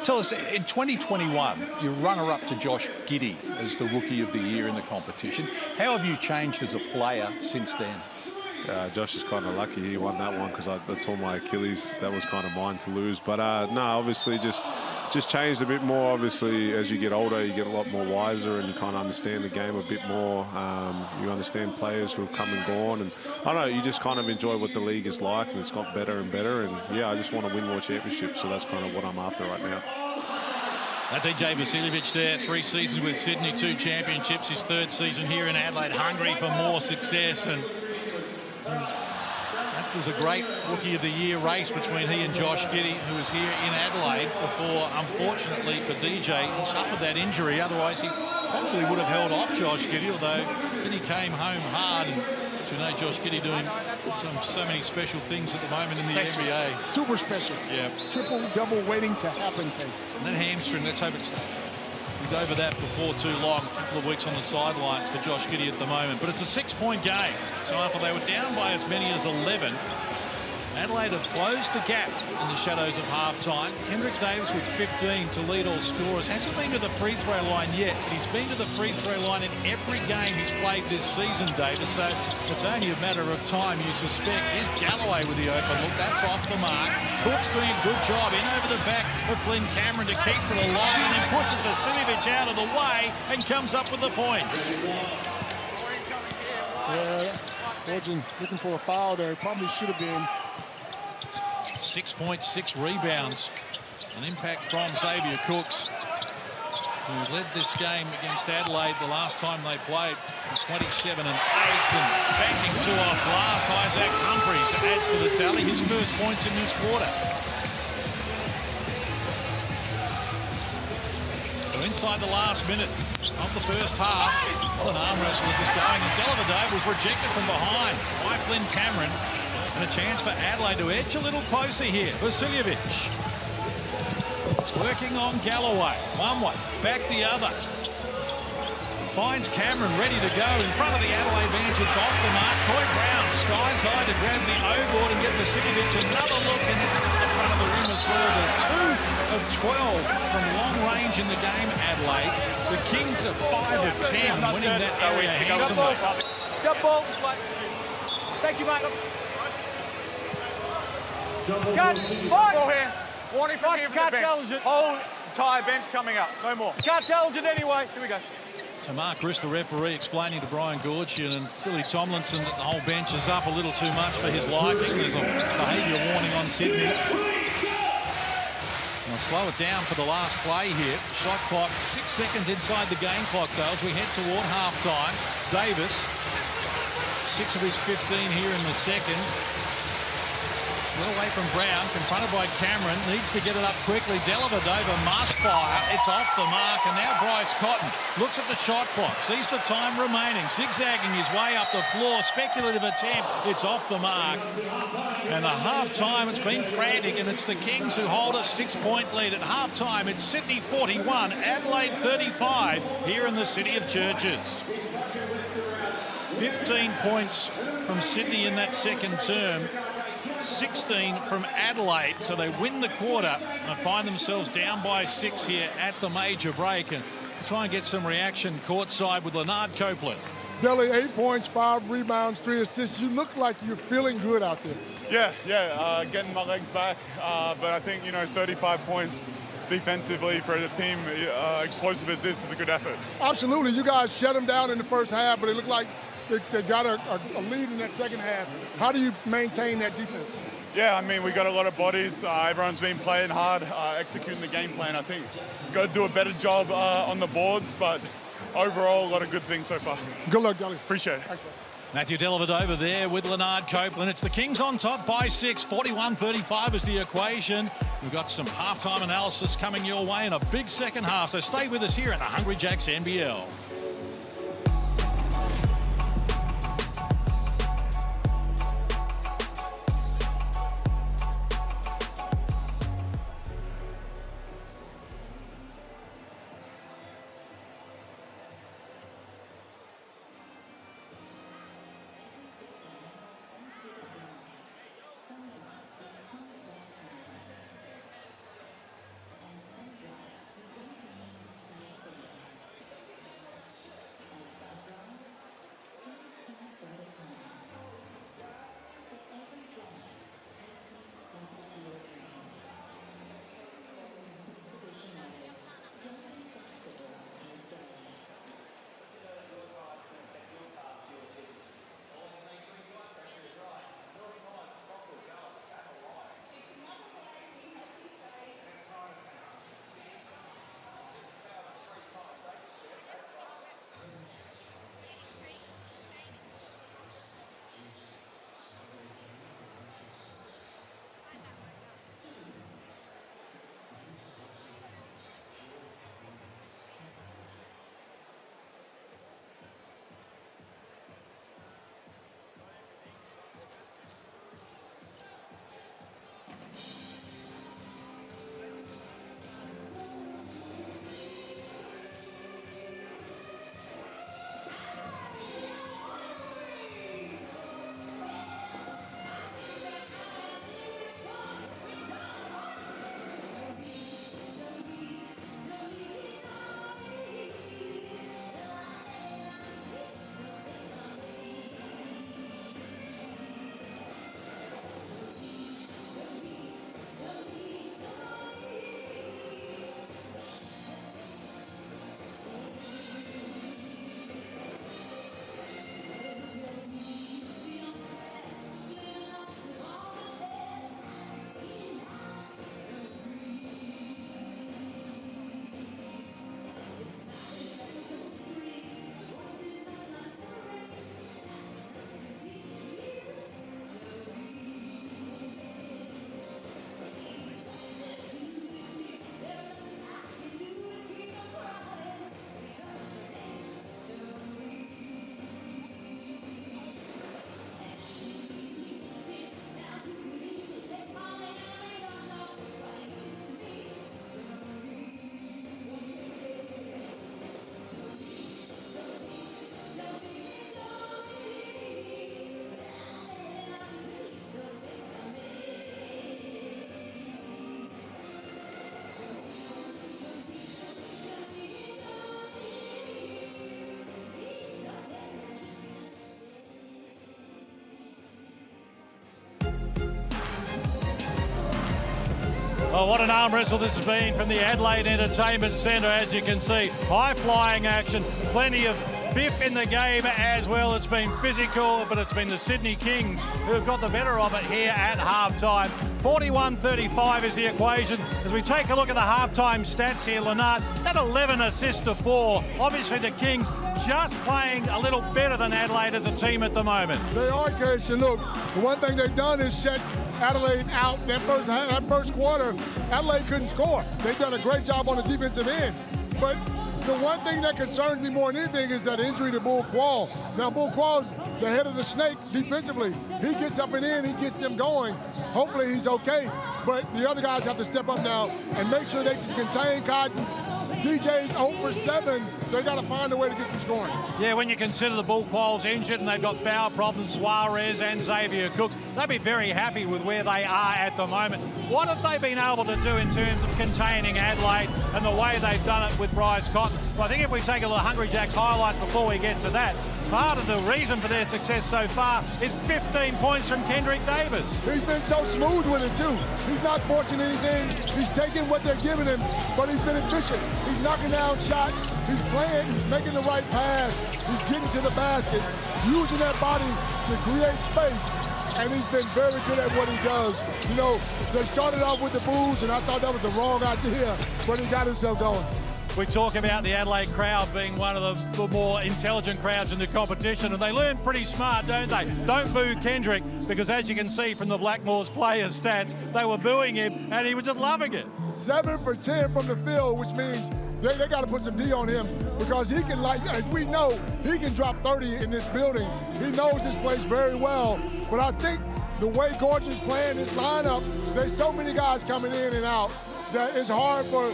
Tell us, in 2021, you runner-up to Josh Giddey as the Rookie of the Year in the competition. How have you changed as a player since then? Josh is kind of lucky he won that one because I tore my Achilles. That was kind of mine to lose. But no, obviously just changed a bit more. Obviously, as you get older, you get a lot more wiser and you kind of understand the game a bit more. You understand players who have come and gone. And I don't know, you just kind of enjoy what the league is like, and it's got better and better. And yeah, I just want to win more championships. So that's kind of what I'm after right now. That's DJ Vasiljevic there, 3 seasons with Sydney, 2 championships, his 3rd season here in Adelaide, hungry for more success. And that was a great Rookie of the Year race between he and Josh Giddey, who was here in Adelaide before, unfortunately for DJ, he suffered that injury. Otherwise, he probably would have held off Josh Giddey, although Giddey came home hard. And you know, Josh Giddey doing so many special things at the moment in the NBA. Super special. Yeah. Triple, double waiting to happen case. And that hamstring, let's hope he's over that before too long. A couple of weeks on the sidelines for Josh Giddey at the moment. But it's a 6-point game. So after they were down by as many as 11, Adelaide have closed the gap in the shadows of half-time. Kendrick Davis with 15 to lead all scorers. Hasn't been to the free throw line yet, but he's been to the free throw line in every game he's played this season, Davis. So it's only a matter of time, you suspect. Here's Galloway with the open look. That's off the mark. Cook's doing a good job in over the back of Flynn Cameron to keep for the line, and then pushes Vasiljevic out of the way and comes up with the points. Yeah, Origin looking for a foul there. Probably should have been. 6.6 rebounds. An impact from Xavier Cooks, who led this game against Adelaide the last time they played, 27 and 8, and backing 2 off glass. Isaac Humphries adds to the tally, his first points in this quarter. So inside the last minute of the first half, an arm wrestle is going, and Dellavedova was rejected from behind by Flynn Cameron. And a chance for Adelaide to edge a little closer here. Vasiljevic working on Galloway. One way, back the other. Finds Cameron ready to go in front of the Adelaide bench. It's off the mark. Troy Brown skies high to grab the O-board and get Vasiljevic another look, and it's to the front of the rim as well. They're 2 of 12 from long range in the game, Adelaide. The Kings are 5 of 10, winning that area handsomely. Jump ball. Thank you, mate. Cut. Ball here. Warning from here. Can't challenge it. Whole entire bench coming up. No more. Can't challenge it anyway. Here we go. So Mark Riss, the referee, explaining to Brian Goorjian and Billy Tomlinson that the whole bench is up a little too much for his liking. There's a behaviour warning on Sydney. I'll slow it down for the last play here. Shot clock 6 seconds inside the game clock, though, as we head toward half-time. Davis, 6 of his 15 here in the second. Well away from Brown, confronted by Cameron, needs to get it up quickly. Dellavedova must fire. It's off the mark, and now Bryce Cotton looks at the shot clock, sees the time remaining, zigzagging his way up the floor. Speculative attempt. It's off the mark. And at half-time, it's been frantic, and it's the Kings who hold a 6-point lead. At half-time, it's Sydney 41, Adelaide 35, here in the City of Churches. 15 points from Sydney in that second term. 16 from Adelaide, so they win the quarter and find themselves down by 6 here at the major break, and try and get some reaction courtside with Leonard Copeland. Delly, 8 points, 5 rebounds, 3 assists. You look like you're feeling good out there. Yeah, getting my legs back, but I think, 35 points defensively for a team explosive as this is a good effort. Absolutely, you guys shut them down in the first half, but it looked like they got a lead in that second half. How do you maintain that defense? Yeah, I mean, we got a lot of bodies. Everyone's been playing hard, executing the game plan. I think got to do a better job on the boards, but overall, a lot of good things so far. Good luck, Delly. Appreciate it. Thanks, Matthew Dellavedova there with Leonard Copeland. It's the Kings on top by 6. 41-35 is the equation. We've got some halftime analysis coming your way in a big second half, so stay with us here in the Hungry Jacks NBL. Oh, what an arm wrestle this has been from the Adelaide Entertainment Centre, as you can see. High-flying action, plenty of biff in the game as well. It's been physical, but it's been the Sydney Kings who have got the better of it here at halftime. 41-35 is the equation. As we take a look at the halftime stats here, Leonard, that 11 assists to 4. Obviously, the Kings just playing a little better than Adelaide as a team at the moment. They are, Casey. Look, the one thing they've done is shut Adelaide out. That first quarter, Adelaide couldn't score. They've done a great job on the defensive end. But the one thing that concerns me more than anything is that injury to Bull Quall. Now, Bull Quall's the head of the snake defensively. He gets up and in, he gets them going. Hopefully he's okay. But the other guys have to step up now and make sure they can contain Cotton. DJ's 0 for 7, so they got to find a way to get some scoring. Yeah, when you consider the Bull Quall's injured and they've got foul problems, Suarez and Xavier Cooks, they'll be very happy with where they are at the moment. What have they been able to do in terms of containing Adelaide and the way they've done it with Bryce Cotton? Well, I think if we take a look at Hungry Jack's highlights before we get to that, part of the reason for their success so far is 15 points from Kendrick Davis. He's been so smooth with it, too. He's not forcing anything. He's taking what they're giving him, but he's been efficient. He's knocking down shots. He's playing. He's making the right pass. He's getting to the basket, using that body to create space. And he's been very good at what he does. You know, they started off with the boos, and I thought that was a wrong idea, but he got himself going. We talk about the Adelaide crowd being one of the more intelligent crowds in the competition, and they learn pretty smart, don't they? Don't boo Kendrick, because as you can see from the Blackmores players' stats, they were booing him, and he was just loving it. 7 for 10 from the field, which means they got to put some D on him, because he can, like, as we know, he can drop 30 in this building. He knows this place very well, but I think the way Gorge is playing this lineup, there's so many guys coming in and out that it's hard for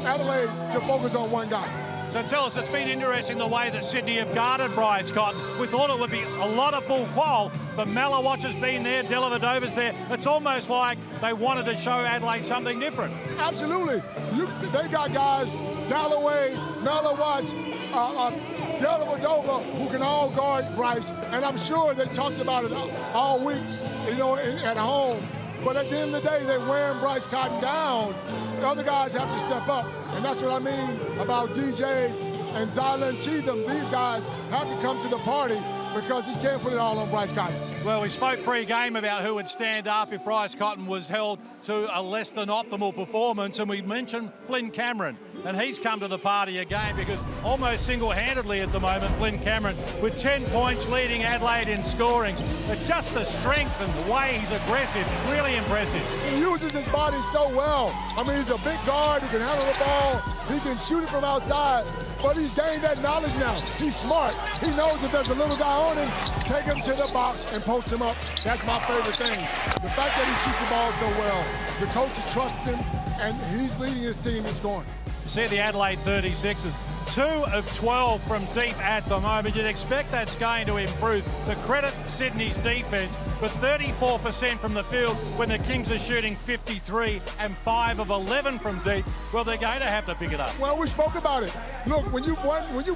Adelaide to focus on one guy. So tell us, it's been interesting the way that Sydney have guarded Bryce Cotton. We thought it would be a lot of Bull Quall, but Malawatch has been there, Dellavedova's there. It's almost like they wanted to show Adelaide something different. Absolutely. They got guys, Dalloway, Malawatch, Dellavedova, who can all guard Bryce, and I'm sure they talked about it all week, you know, at home. But at the end of the day, they're wearing Bryce Cotton down. The other guys have to step up. And that's what I mean about DJ and Zylan Cheatham. These guys have to come to the party because he can't put it all on Bryce Cotton. Well, we spoke pre-game about who would stand up if Bryce Cotton was held to a less than optimal performance, and we mentioned Flynn Cameron. And he's come to the party again because almost single-handedly at the moment, Flynn Cameron with 10 points leading Adelaide in scoring. But just the strength and the way he's aggressive, really impressive. He uses his body so well. I mean, he's a big guard, he can handle the ball, he can shoot it from outside, but he's gained that knowledge now. He's smart. He knows that there's a little guy on him, take him to the box and post him up. That's my favorite thing. The fact that he shoots the ball so well, the coaches trust him, and he's leading his team in scoring. See the Adelaide 36ers, 2 of 12 from deep at the moment. You'd expect that's going to improve. The credit Sydney's defense, but 34% from the field when the Kings are shooting 53 and 5 of 11 from deep. Well, they're going to have to pick it up. Well, we spoke about it. Look, when you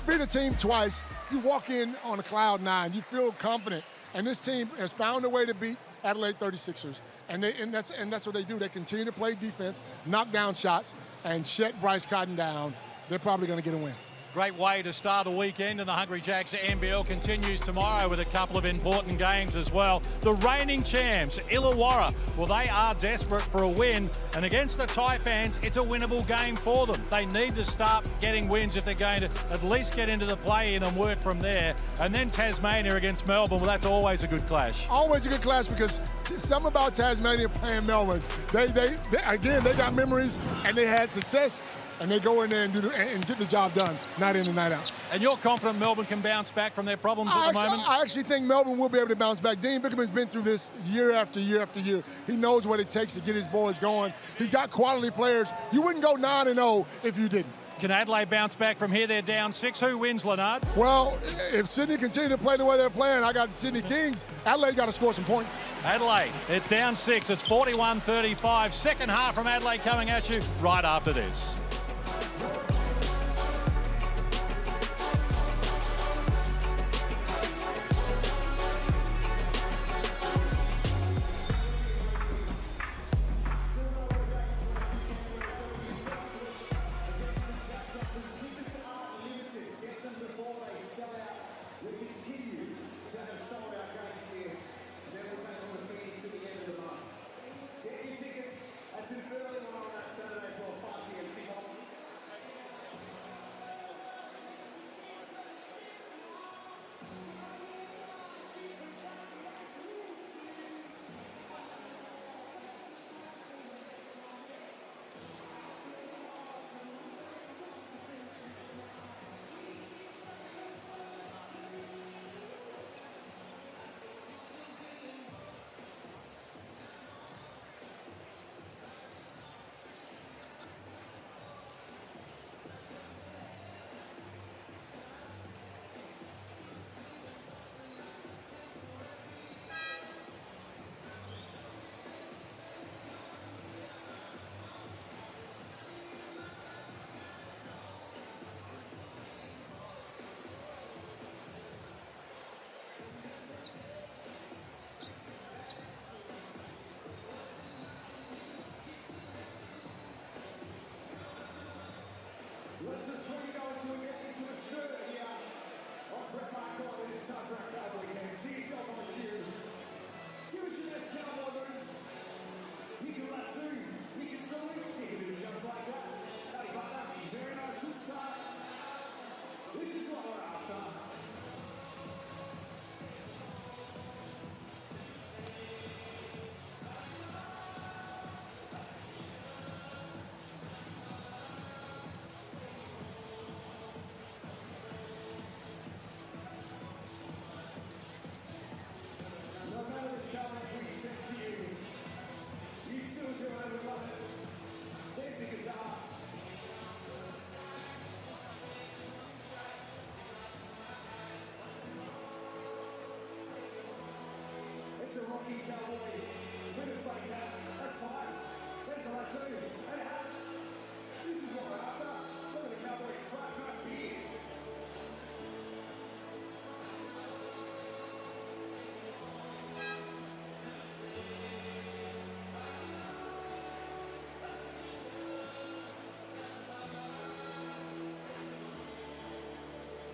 beat a team twice, you walk in on a cloud 9. You feel confident, and this team has found a way to beat Adelaide 36ers, and that's what they do. They continue to play defense, knock down shots, and shut Bryce Cotton down. They're probably going to get a win. Great way to start a weekend, and the Hungry Jacks NBL continues tomorrow with a couple of important games as well. The reigning champs, Illawarra, well, they are desperate for a win, and against the Taipans, it's a winnable game for them. They need to start getting wins if they're going to at least get into the play-in and work from there. And then Tasmania against Melbourne, well, that's always a good clash. Always a good clash because something about Tasmania playing Melbourne, they got memories and they had success. And they go in there and get the job done, night in and night out. And you're confident Melbourne can bounce back from their problems at the moment? I actually think Melbourne will be able to bounce back. Dean Bickerman's been through this year after year after year. He knows what it takes to get his boys going. He's got quality players. You wouldn't go 9-0 if you didn't. Can Adelaide bounce back from here? They're down 6. Who wins, Leonard? Well, if Sydney continue to play the way they're playing, I got the Sydney Kings. Adelaide got to score some points. Adelaide, it's down 6. It's 41-35. Second half from Adelaide coming at you right after this.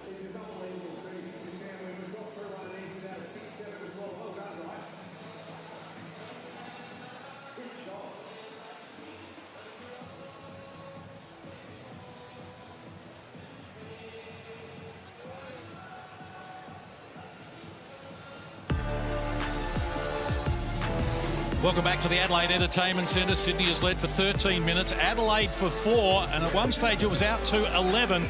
This is unbelievable. 36 family. We've got through one of these without a 6-7 as well. Well done, guys. Good job. Welcome back to the Adelaide Entertainment Centre. Sydney has led for 13 minutes, Adelaide for 4, and at one stage it was out to 11.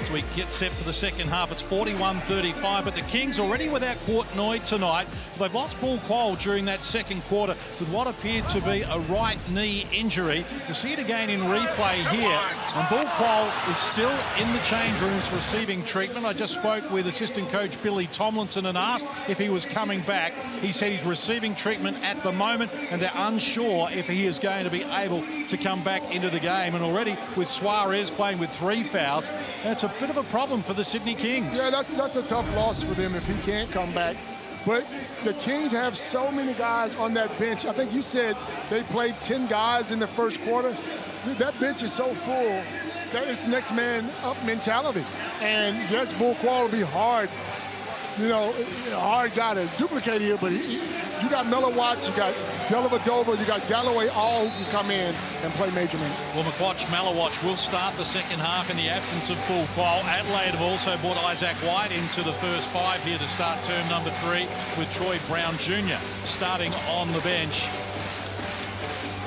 As we get set for the second half, it's 41-35, but the Kings already without Courtney tonight. They've lost Paul Cole during that second quarter with what appeared to be a right knee injury. We'll see it again in replay here, and Paul Cole is still in the change rooms receiving treatment. I just spoke with assistant coach Billy Tomlinson and asked if he was coming back. He said he's receiving treatment at the moment, and they're unsure if he is going to be able to come back into the game. And already with Suarez playing with 3 fouls, that's a bit of a problem for the Sydney Kings. Yeah, that's a tough loss for them if he can't come back. But the Kings have so many guys on that bench. I think you said they played 10 guys in the first quarter. That bench is so full that it's next man up mentality. And yes, Bull Quall will be hard. You know, hard guy to duplicate here, but you got Mellowatch, you got Dellavedova, you got Galloway, all who can come in and play major minutes. Well, Mellowatch will start the second half in the absence of Paul Quall. Adelaide have also brought Isaac White into the first 5 here to start term number 3 with Troy Brown Jr. starting on the bench.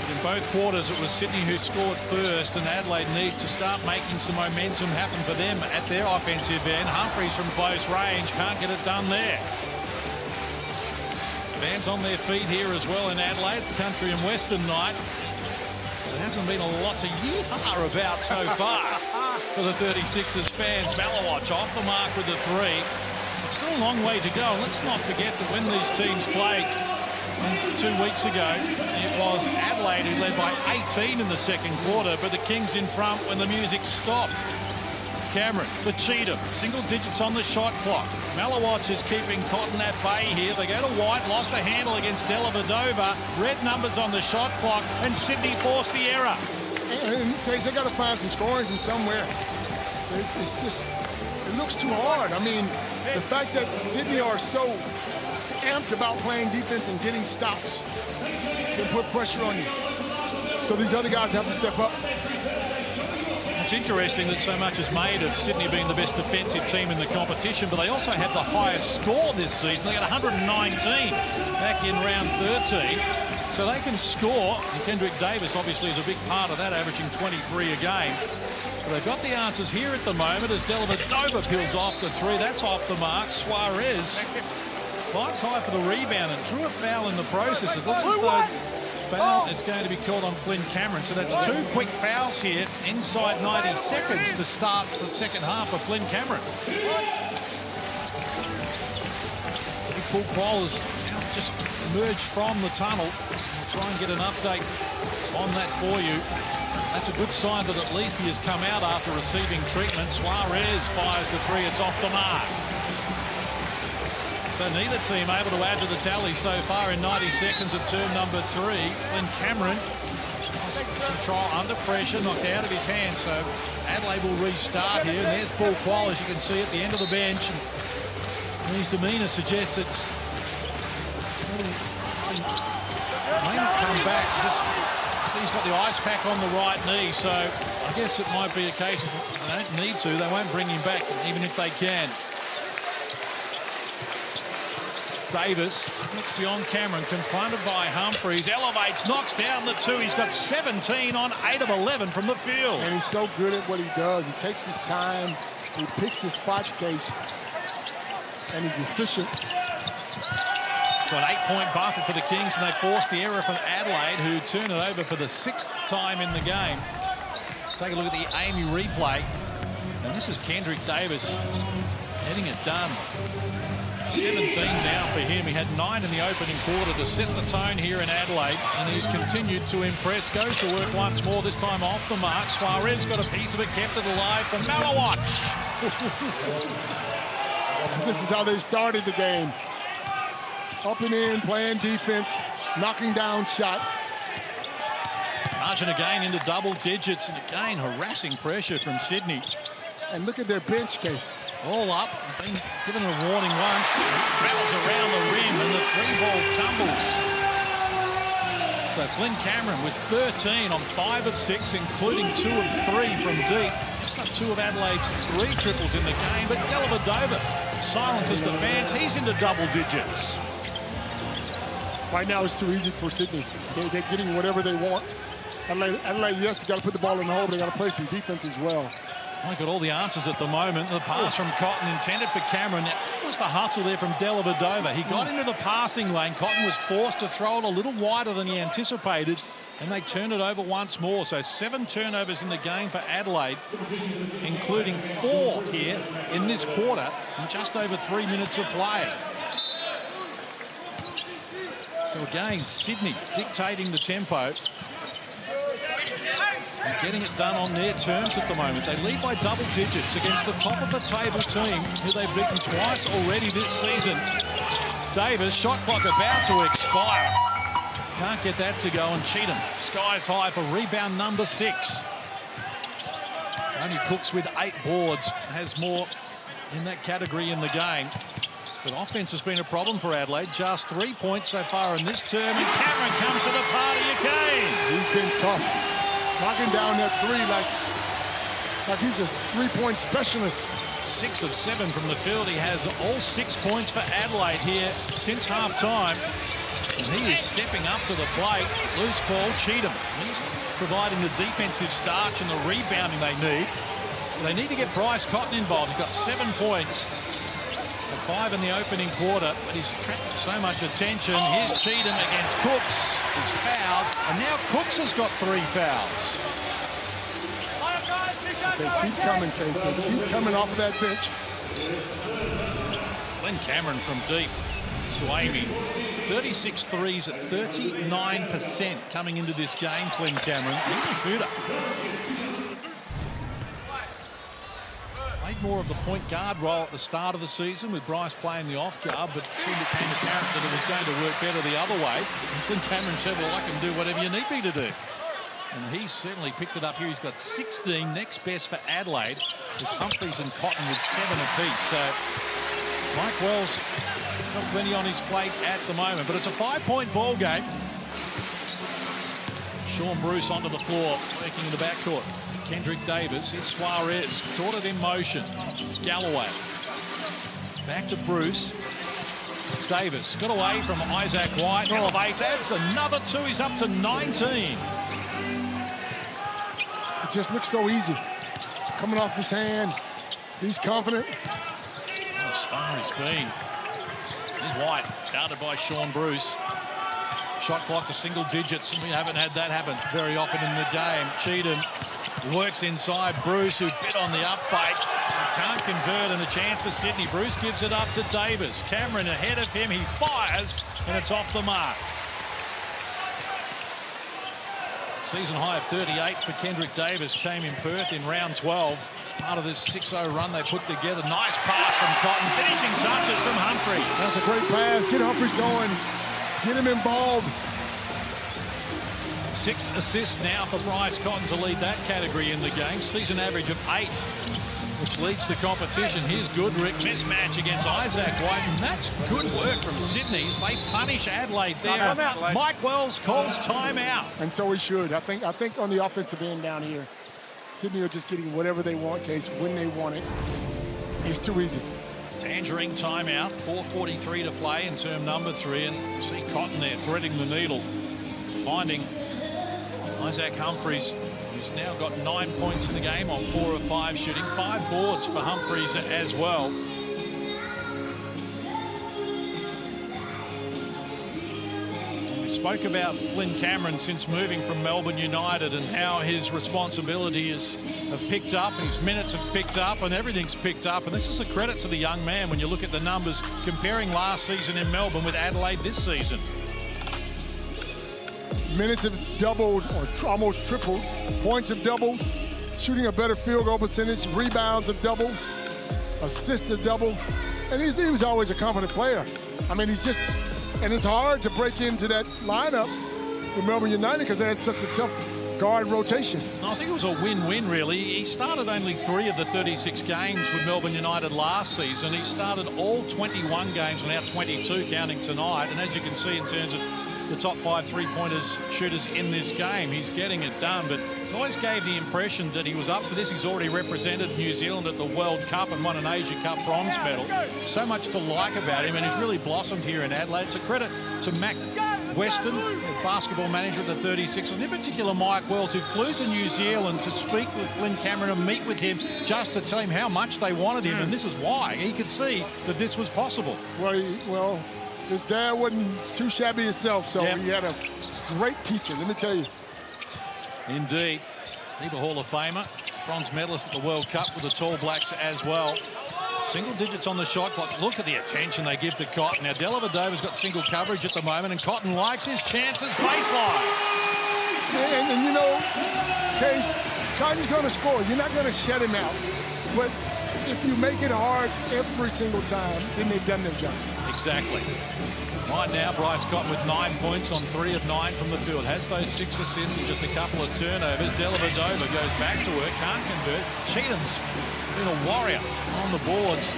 In both quarters, it was Sydney who scored first, and Adelaide need to start making some momentum happen for them at their offensive end. Humphreys from close range can't get it done there. Fans on their feet here as well in Adelaide. It's country and western night. There hasn't been a lot to yee-haw about so far for the 36ers fans. Mellowatch off the mark with the 3. It's still a long way to go. Let's not forget that when these teams played 2 weeks ago, it was Adelaide who led by 18 in the second quarter, but the Kings in front when the music stopped. Cameron, the cheater, single digits on the shot clock. Mellowatch is keeping Cotton at bay here. They go to White, lost a handle against Dellavedova. Red numbers on the shot clock, and Sydney forced the error. In case they got to find some scoring from somewhere. It's just, it looks too hard. I mean, the fact that Sydney are so amped about playing defense and getting stops can put pressure on you. So these other guys have to step up. It's interesting that so much is made of Sydney being the best defensive team in the competition, but they also have the highest score this season. They got 119 back in round 13. So they can score. And Kendrick Davis obviously is a big part of that, averaging 23 a game. But they've got the answers here at the moment as Dellavedova peels off the 3. That's off the mark. Suarez climbs high for the rebound and drew a foul in the process. It looks as though foul is going to be called on Flynn Cameron. So that's 2 quick fouls here inside 90 seconds to start the second half of Flynn Cameron. Paul Quall has just emerged from the tunnel. We'll try and get an update on that for you. That's a good sign that at least he has come out after receiving treatment. Suarez fires the 3. It's off the mark. So neither team able to add to the tally so far in 90 seconds of term number 3. Flynn Cameron, control under pressure, knocked out of his hands. So Adelaide will restart here. And there's Paul Quall, as you can see, at the end of the bench. And his demeanour suggests it's may not come back. He's got the ice pack on the right knee, so I guess it might be a case of they don't need to. They won't bring him back, even if they can. Davis looks beyond Cameron, confronted by Humphreys, elevates, knocks down the 2. He's got 17 on 8 of 11 from the field. And he's so good at what he does. He takes his time, he picks his spots, Case, and he's efficient. So an 8-point buffer for the Kings, and they forced the error from Adelaide, who turn it over for the 6th time in the game. Take a look at the Amy replay. And this is Kendrick Davis getting it done. 17 now for him. He had 9 in the opening quarter to set the tone here in Adelaide, and he's continued to impress. Goes to work once more, this time off the mark. Suarez got a piece of it, kept it alive for Malawatch. This is how they started the game. Up and in, playing defense, knocking down shots. Margin again into double digits, and again harassing pressure from Sydney. And look at their bench case. All up, been given a warning once. Rattles around the rim and the 3-ball tumbles. So Flynn Cameron with 13 on 5 of 6, including 2 of 3 from deep. Just got 2 of Adelaide's 3 triples in the game, but Dellavedova silences the fans. He's into double digits. Right now it's too easy for Sydney. They're getting whatever they want. Adelaide, yes, got to put the ball in the hole, but they got to play some defense as well. I got all the answers at the moment. The pass from Cotton intended for Cameron. That was the hustle there from Dellavedova. He got into the passing lane. Cotton was forced to throw it a little wider than he anticipated, and they turned it over once more. So 7 turnovers in the game for Adelaide, including 4 here in this quarter in just over 3 minutes of play. So again, Sydney dictating the tempo. And getting it done on their terms at the moment. They lead by double digits against the top of the table team, who they've beaten twice already this season. Davis, shot clock about to expire. Can't get that to go, and Cheatham skies high for rebound number 6. Only Cooks with 8 boards, has more in that category in the game. But offense has been a problem for Adelaide. Just 3 points so far in this term, and Cameron comes to the party again. He's been tough. Knocking down that 3 like he's a 3-point specialist. 6 of 7 from the field. He has all 6 points for Adelaide here since half-time. And he is stepping up to the plate. Loose ball, Cheatham. He's providing the defensive starch and the rebounding they need. They need to get Bryce Cotton involved. He's got 7 points. 5 in the opening quarter, but he's attracted so much attention. Here's Cheatham against Cooks. He's fouled, and now Cooks has got 3 fouls. They keep coming, Case. They keep coming off of that bench. Flynn Cameron from deep. Swaying 36 threes at 39% coming into this game. Flynn Cameron, he's a shooter. Played more of the point guard role at the start of the season with Bryce playing the off guard, but soon became apparent that it was going to work better the other way. And Flynn Cameron said, well, I can do whatever you need me to do. And he's certainly picked it up here. He's got 16, next best for Adelaide. There's Humphries and Cotton with 7 apiece. So Mike Wells got plenty on his plate at the moment, but it's a 5-point ball game. Sean Bruce onto the floor, working in the backcourt. Kendrick Davis, here's Suarez, caught it in motion. Galloway. Back to Bruce. Davis got away from Isaac White. Elevates, adds another 2. He's up to 19. It just looks so easy. Coming off his hand. He's confident. What a star he's been. Here's White, guarded by Sean Bruce. Shot clock to single digits, and we haven't had that happen very often in the game. Cheatham works inside Bruce, who bit on the up fake. Can't convert, and a chance for Sydney. Bruce gives it up to Davis. Cameron ahead of him. He fires, and it's off the mark. Season high of 38 for Kendrick Davis came in Perth in round 12. As part of this 6-0 run they put together. Nice pass from Cotton. Finishing touches from Humphries. That's a great pass. Get Humphries going. Get him involved. 6 assists now for Bryce Cotton to lead that category in the game. Season average of 8, which leads the competition. Here's Goodrick. Mismatch against Isaac White. And that's good work from Sydney. They punish Adelaide there. Mike Wells calls timeout. And so he should. I think on the offensive end down here, Sydney are just getting whatever they want, Case, when they want it. It's too easy. Tangerine timeout. 4:43 to play in term number 3. And you see Cotton there threading the needle. Finding Isaac Humphries, who's now got 9 points in the game on 4 of 5 shooting. 5 boards for Humphries as well. spoke about Flynn Cameron since moving from Melbourne United and how his responsibility have picked up, his minutes have picked up, and everything's picked up. And this is a credit to the young man when you look at the numbers comparing last season in Melbourne with Adelaide this season. Minutes have doubled or almost tripled. Points have doubled. Shooting a better field goal percentage. Rebounds have doubled. Assists have doubled. And he was always a confident player. I mean, he's just, and it's hard to break into that lineup with Melbourne United because they had such a tough guard rotation. I think it was a win-win, really. He started only 3 of the 36 games with Melbourne United last season. He started all 21 games, now 22 counting tonight. And as you can see in terms of the top 5 three-pointers shooters in this game, he's getting it done, but he always gave the impression that he was up for this. He's already represented New Zealand at the World Cup and won an Asia Cup bronze medal. So much to like about him, and he's really blossomed here in Adelaide. It's a credit to Mac Weston, the basketball manager of the 36, and in particular Mike Wells, who flew to New Zealand to speak with Flynn Cameron and meet with him just to tell him how much they wanted him, and this is why. He could see that this was possible. Well, his dad wasn't too shabby himself, so he had a great teacher, let me tell you. Indeed. He's a Hall of Famer, bronze medalist at the World Cup with the Tall Blacks as well. Single digits on the shot clock. Look at the attention they give to Cotton. Now, Dellavedova's got single coverage at the moment, and Cotton likes his chances baseline. And you know, Case, Cotton's going to score. You're not going to shut him out. But if you make it hard every single time, then they've done their job. Exactly. Right now, Bryce Cotton with 9 points on 3 of 9 from the field. Has those 6 assists and just a couple of turnovers. Dellavedova goes back to work, can't convert. Cheatham's been a warrior on the boards,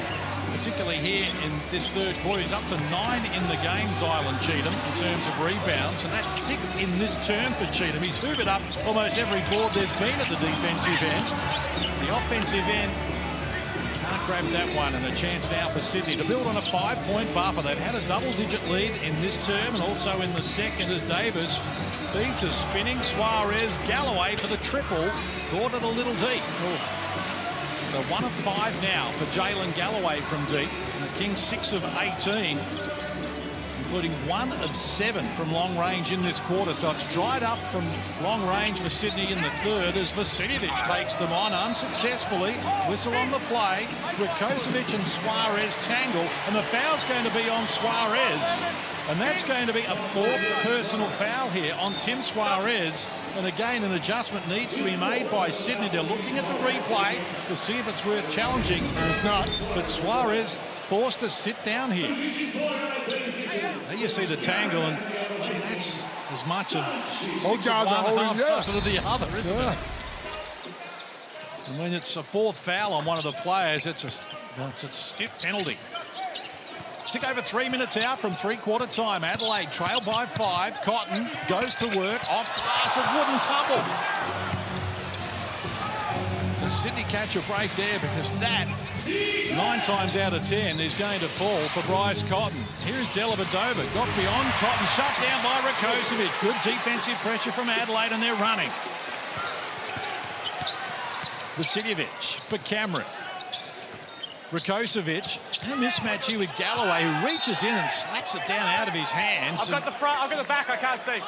particularly here in this third quarter. He's up to 9 in the game, Zylan Cheatham, in terms of rebounds, and that's 6 in this term for Cheatham. He's hoovered up almost every board there's been at the defensive end. The offensive end can't grab that one, and a chance now for Sydney to build on a 5-point buffer. They've had a double-digit lead in this term and also in the second as Davis feeds a spinning Suarez. Galloway for the triple, caught it a little deep. So 1 of 5 now for Jalen Galloway from deep, and the Kings 6 of 18, including 1 of 7 from long range in this quarter. So it's dried up from long range for Sydney in the third as Vasiljevic takes them on unsuccessfully. Whistle on the play. Rakocevic and Suarez tangle, and the foul's going to be on Suarez. And that's going to be a 4th personal foul here on Tim Suarez. And again, an adjustment needs to be made by Sydney. They're looking at the replay to see if it's worth challenging. It's not. But Suarez forced to sit down here. There you see the tangle, and gee, that's as much of both guys are holding to the other, isn't it? And when it's a 4th foul on one of the players, it's a stiff penalty. Tick over 3 minutes out from three-quarter time. Adelaide trail by 5. Cotton goes to work off glass, a wooden tumble. So Sydney catch a break there because that 9 times out of 10 is going to fall for Bryce Cotton. Here's Dellavedova, got beyond Cotton, shut down by Rakocevic. Good defensive pressure from Adelaide, and they're running. Vasiljevic for Cameron. Rakocevic, a mismatch here with Galloway, who reaches in and slaps it down out of his hands. I've got the front, I've got the back, I can't see.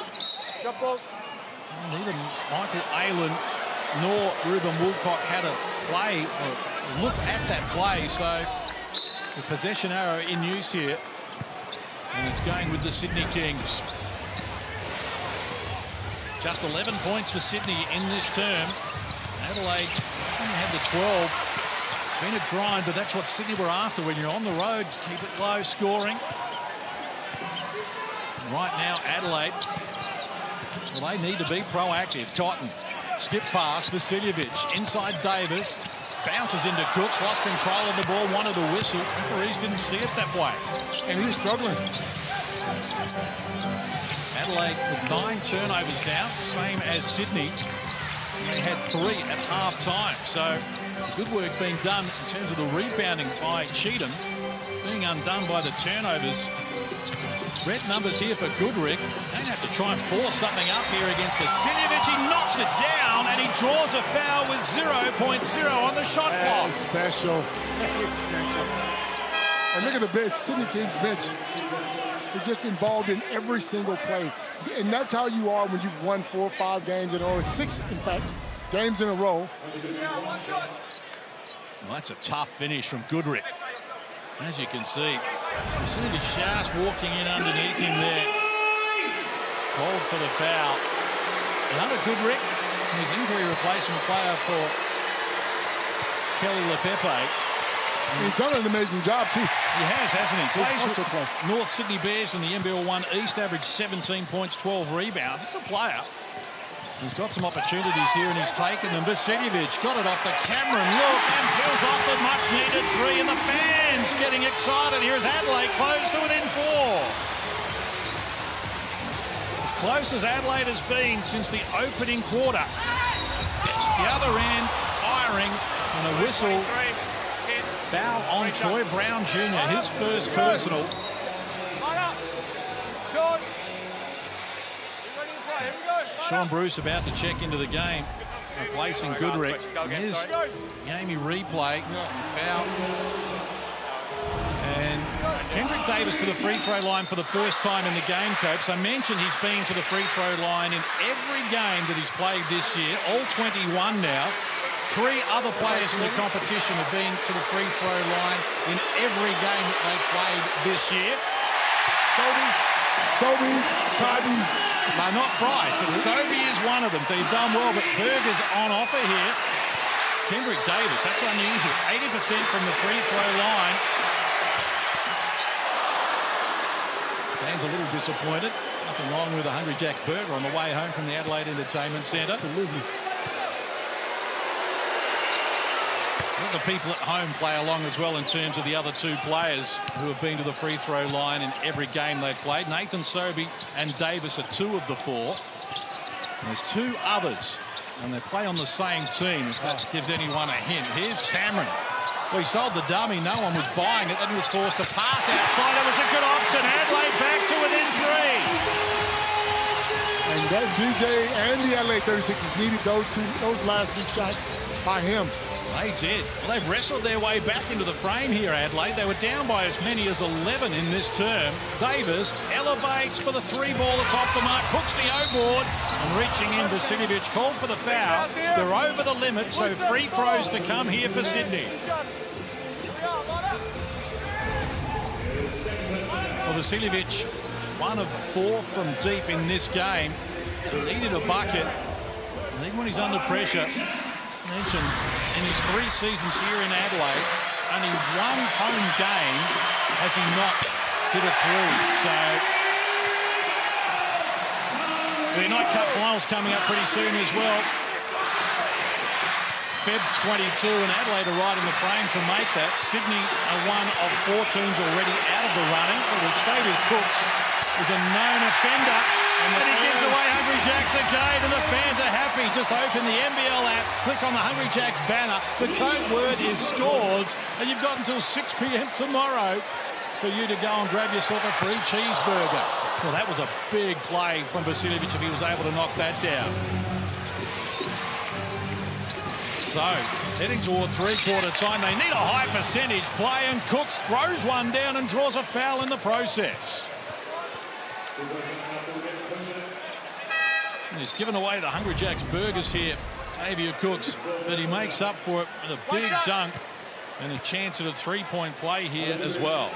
Neither Michael Aylen nor Ruben Woolcock had a play or look at that play, so the possession arrow in use here, and it's going with the Sydney Kings. Just 11 points for Sydney in this term. Adelaide only had the 12. It's been a grind, but that's what Sydney were after when you're on the road. Keep it low scoring. Right now, Adelaide, well, they need to be proactive. Cotton, skip pass, Vasiljevic, inside Davis, bounces into Cooks, lost control of the ball, wanted a whistle. Referees didn't see it that way. And he's struggling. Adelaide with 9 turnovers now, same as Sydney. They had 3 at half-time, so good work being done in terms of the rebounding by Cheatham, being undone by the turnovers. Red numbers here for Goodrick. Don't have to try and force something up here against Vasiljevic. He knocks it down, and he draws a foul with 0.0 on the shot clock. That is special. That is special. And look at the bench, Sydney Kings bench. He's just involved in every single play. And that's how you are when you've won 4 or 5 games in a row, 6, in fact, games in a row. Well, that's a tough finish from Goodrick. As you can see the Sharks walking in underneath him there. Called for the foul. Another Goodrick, his injury replacement player for Kelly LePepe. He's done an amazing job, too. He has, hasn't he? Plays hustle with North Sydney Bears in the NBL1 East, averaged 17 points, 12 rebounds. He's a player. He's got some opportunities here, and he's taken them. Vasiljevic got it off the Cameron look and fills off the much-needed 3, and the fans getting excited. Here's Adelaide close to within 4. As close as Adelaide has been since the opening quarter. The other end firing, and a whistle. Foul on Troy Brown Jr., his first personal. Sean Bruce about to check into the game, replacing Goodrick. Here's Jamie replay. Foul. And Kendrick Davis to the free throw line for the first time in the game, Copes. I mentioned he's been to the free throw line in every game that he's played this year, all 21 now. 3 other players in the competition have been to the free throw line in every game that they've played this year. Sobey, Sidon. No, not Bryce, but Sobey is one of them, so he's done well, but Berger's on offer here. Kendrick Davis, that's unusual. 80% from the free throw line. Dan's a little disappointed. Nothing wrong with a Hungry Jack's burger on the way home from the Adelaide Entertainment Centre. Absolutely. The people at home play along as well in terms of the other 2 players who have been to the free throw line in every game they've played. Nathan Sobey and Davis are 2 of the 4. And there's 2 others, and they play on the same team, if that gives anyone a hint. Here's Cameron. Well, he sold the dummy. No one was buying it. Then he was forced to pass outside. It was a good option. Adelaide back to within 3. And that DJ and the Adelaide 36ers needed those last 2 shots by him. They did. Well, they've wrestled their way back into the frame here, Adelaide. They were down by as many as 11 in this term. Davis elevates for the 3 ball that's off the mark. Hooks the O-board. And reaching in, Vasiljevic called for the foul. They're over the limit, so free throws to come here for Sydney. Well, Vasiljevic, 1 of 4 from deep in this game. Needed a bucket. And even when he's under pressure, mentioned in his 3 seasons here in Adelaide, only 1 home game has he not hit a 3. So the Night Cup finals coming up pretty soon as well. Feb 22, and Adelaide are right in the frame to make that. Sydney are 1 of 4 teams already out of the running. But we'll stay with Cooks, who's a known offender. And he gives away Hungry Jacks again, and the fans are happy. Just open the NBL app, click on the Hungry Jacks banner. The code word is scores, and you've got until 6 p.m. tomorrow for you to go and grab yourself a free cheeseburger. Well, that was a big play from Vasiljevic if he was able to knock that down. So, heading toward 3-quarter time, they need a high percentage play, and Cooks throws one down and draws a foul in the process. He's given away the Hungry Jack's burgers here, Xavier Cooks, but he makes up for it with a big dunk and a chance at a 3-point play here as well.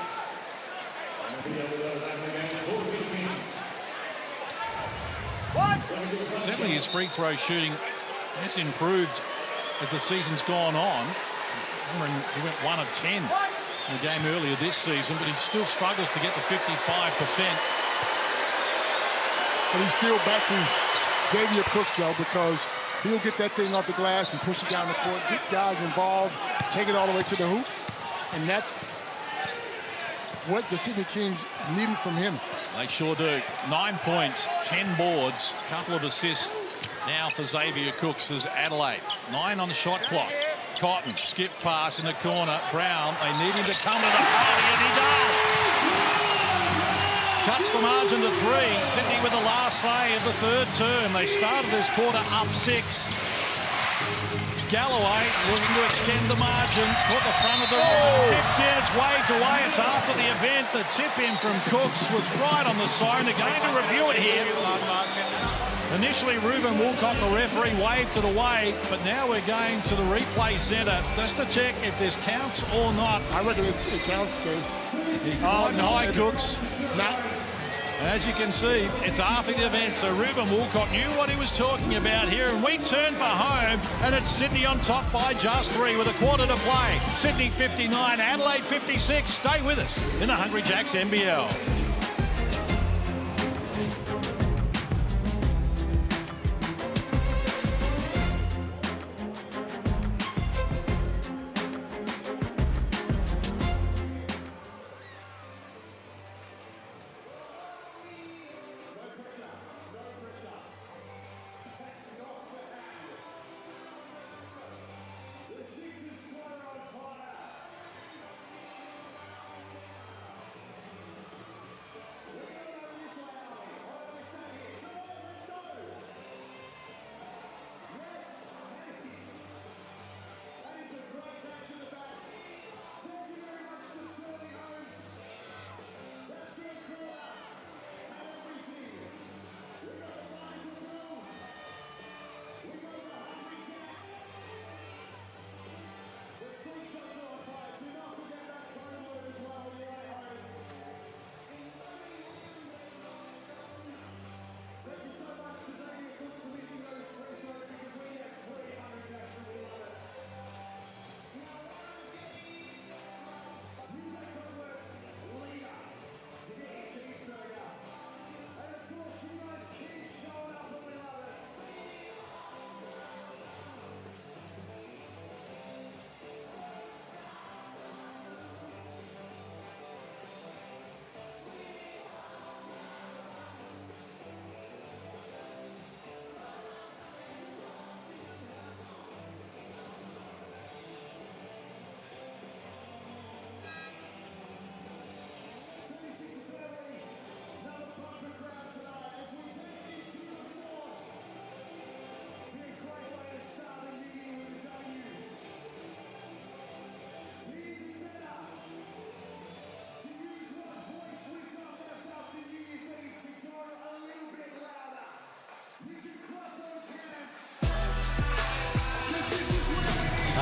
Certainly his free throw shooting has improved as the season's gone on. He went 1 of 10 in the game earlier this season, but he still struggles to get to 55%. But he's still back to Xavier Cooks, though, because he'll get that thing off the glass and push it down the court, get guys involved, take it all the way to the hoop. And that's what the Sydney Kings needed from him. They sure do. 9 points, 10 boards, a couple of assists now for Xavier Cooks as Adelaide. 9 on the shot clock. Cotton, skip pass in the corner. Brown, they need him to come to the party, and he does. Cuts the margin to 3. Sydney with the last say of the 3rd term. They started this quarter up 6. Galloway looking to extend the margin. Caught the front of the tipped in. It's waved away. It's after the event. The tip in from Cooks was right on the siren. They're going to review it here. Initially, Ruben Woolcock, the referee, waved it away, but now we're going to the replay centre just to check if this counts or not. I reckon it counts, Case. Oh, no, Cooks. Not. As you can see, it's after the event, so Ruben Woolcock knew what he was talking about here, and we turn for home, and it's Sydney on top by just 3 with a quarter to play. Sydney 59, Adelaide 56. Stay with us in the Hungry Jacks NBL.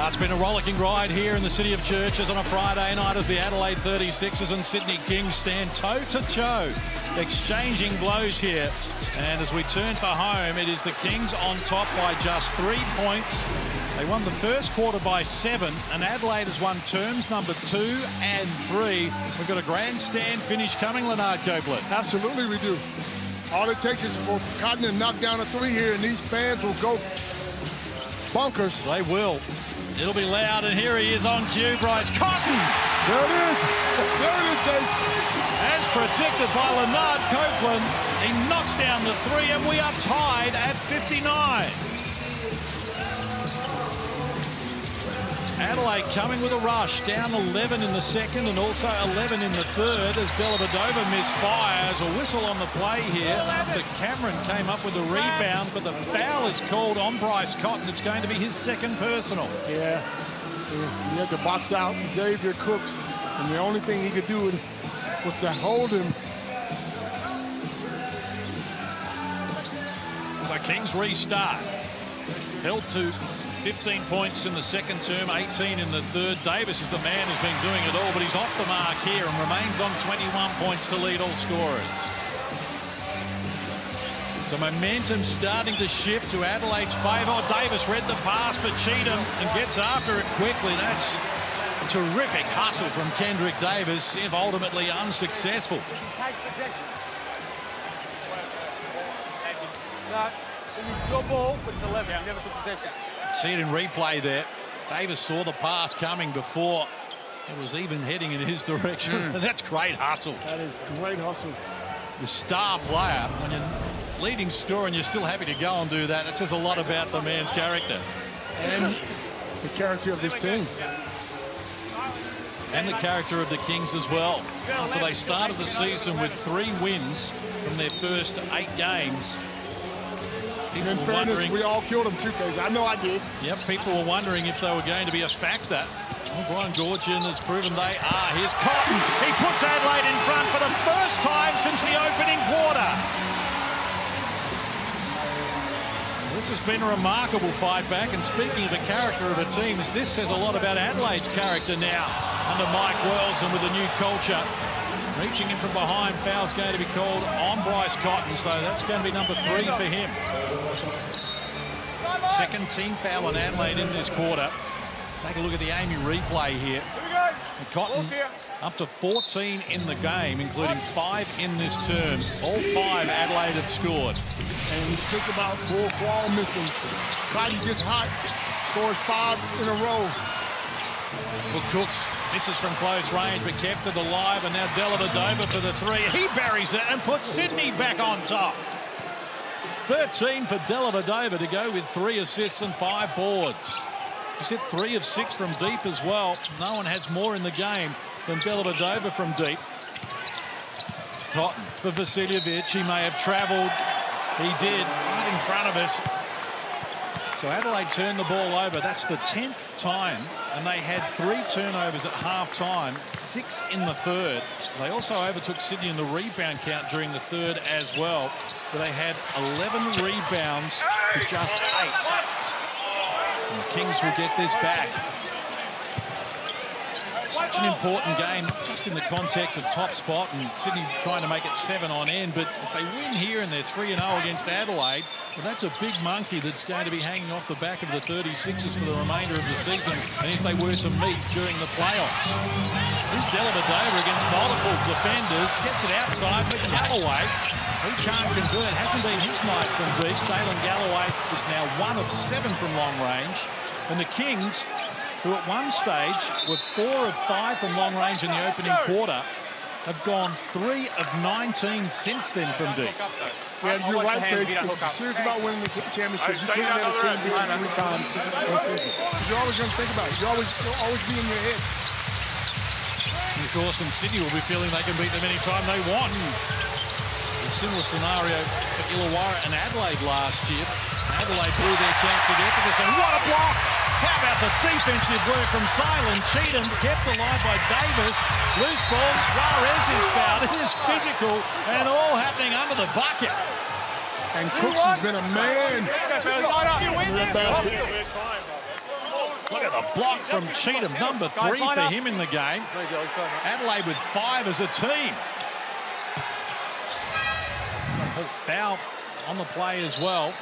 It's been a rollicking ride here in the city of Churches on a Friday night as the Adelaide 36ers and Sydney Kings stand toe-to-toe, exchanging blows here. And as we turn for home, it is the Kings on top by just 3 points. They won the first quarter by 7, and Adelaide has won terms number 2 and 3. We've got a grandstand finish coming, Leonard Copeland. Absolutely we do. All it takes is for Cotton to knock down a 3 here, and these fans will go bonkers. They will. It'll be loud, and here he is on cue, Bryce Cotton. There it is. There it is, Dave. As predicted by Leonard Copeland, he knocks down the 3, and we are tied at 59. Adelaide coming with a rush, down 11 in the second and also 11 in the third as Dellavedova misfires. A whistle on the play here after Cameron came up with a rebound, but the foul is called on Bryce Cotton. It's going to be his second personal. Yeah, he had to box out Xavier Cooks, and the only thing he could do was to hold him. So Kings restart. Held to 15 points in the second term, 18 in the third. Davis is the man who's been doing it all, but he's off the mark here and remains on 21 points to lead all scorers. The momentum starting to shift to Adelaide's favour. Oh, Davis read the pass for Cheatham and gets after it quickly. That's a terrific hustle from Kendrick Davis, if ultimately unsuccessful. Your ball, but it's 11. You never took possession. See it in replay there. Davis saw the pass coming before it was even heading in his direction. That's great hustle. That is great hustle. The star player, when you're leading scorer and you're still happy to go and do that, that says a lot about the man's character. And the character of this team. And the character of the Kings as well. After they started the season with 3 wins from their first 8 games, People in were fairness, wondering. we all killed him too, Casey. I know I did. Yep, people were wondering if they were going to be a factor. Well, Brian Goorjian has proven they are. Here's Cotton. He puts Adelaide in front for the first time since the opening quarter. This has been a remarkable fight back, and speaking of the character of the teams, this says a lot about Adelaide's character now under Mike Wells and with the new culture. Reaching in from behind, foul's going to be called on Bryce Cotton, so that's going to be number 3 for him. Second team foul on Adelaide in this quarter. Take a look at the Amy replay here. And Cotton up to 14 in the game, including 5 in this term. All 5 Adelaide have scored. And we speak about Bull Quall missing. Cotton gets hot, scores 5 in a row. Well, Cooks misses from close range, but kept it alive, and now Dellavedova for the 3. He buries it and puts Sydney back on top. 13 for Dellavedova to go with 3 assists and 5 boards. He's hit 3 of 6 from deep as well. No one has more in the game than Dellavedova from deep. Cotton for Vasiljevic. He may have travelled. He did, right in front of us. So Adelaide turned the ball over. That's the 10th time, and they had 3 turnovers at half-time, 6 in the third. They also overtook Sydney in the rebound count during the third as well, but they had 11 rebounds to just 8. And the Kings will get this back. Such an important game, just in the context of top spot, and Sydney trying to make it 7 on end. But if they win here and they're 3-0 against Adelaide, well, that's a big monkey that's going to be hanging off the back of the 36ers for the remainder of the season, and if they were to meet during the playoffs. Here's Dellavedova against multiple defenders, gets it outside for Galloway. He can't convert, hasn't been his night from deep. Jalen Galloway is now 1 of 7 from long range, and the Kings, who at one stage were 4 of 5 from long range in the opening quarter, have gone 3 of 19 since then from deep. Yeah, you're right, Case. If you're serious about winning the championship, you can't let a team beat you 3 times in a season. Because you're always going to think about it. You'll always be in your head. And of course, and Sydney will be feeling they can beat them anytime they want. A similar scenario for Illawarra and Adelaide last year. Adelaide blew their chance to get to this, and what a block! How about the defensive work from Silent? Cheatham kept alive by Davis. Loose ball, Suarez is fouled. It is physical, and all happening under the bucket. And Cooks has been a man in that basket. Look at the block from Cheatham, number 3 for him in the game. Adelaide with 5 as a team. Foul on the play as well.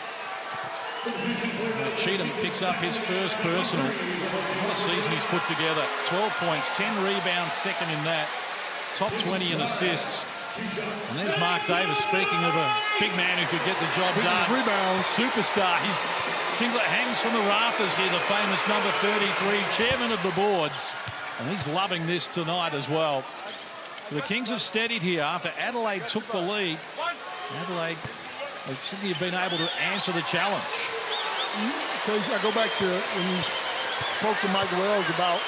Cheatham picks up his first personal. What a season he's put together. 12 points, 10 rebounds, second in that. Top 20 in assists. And there's Mark Davis, speaking of a big man who could get the job done. Rebounds. Superstar. He's singlet hangs from the rafters here, the famous number 33, chairman of the boards. And he's loving this tonight as well. The Kings have steadied here after Adelaide took the lead. Adelaide, Sydney have been able to answer the challenge. I go back to when you spoke to Mike Wells about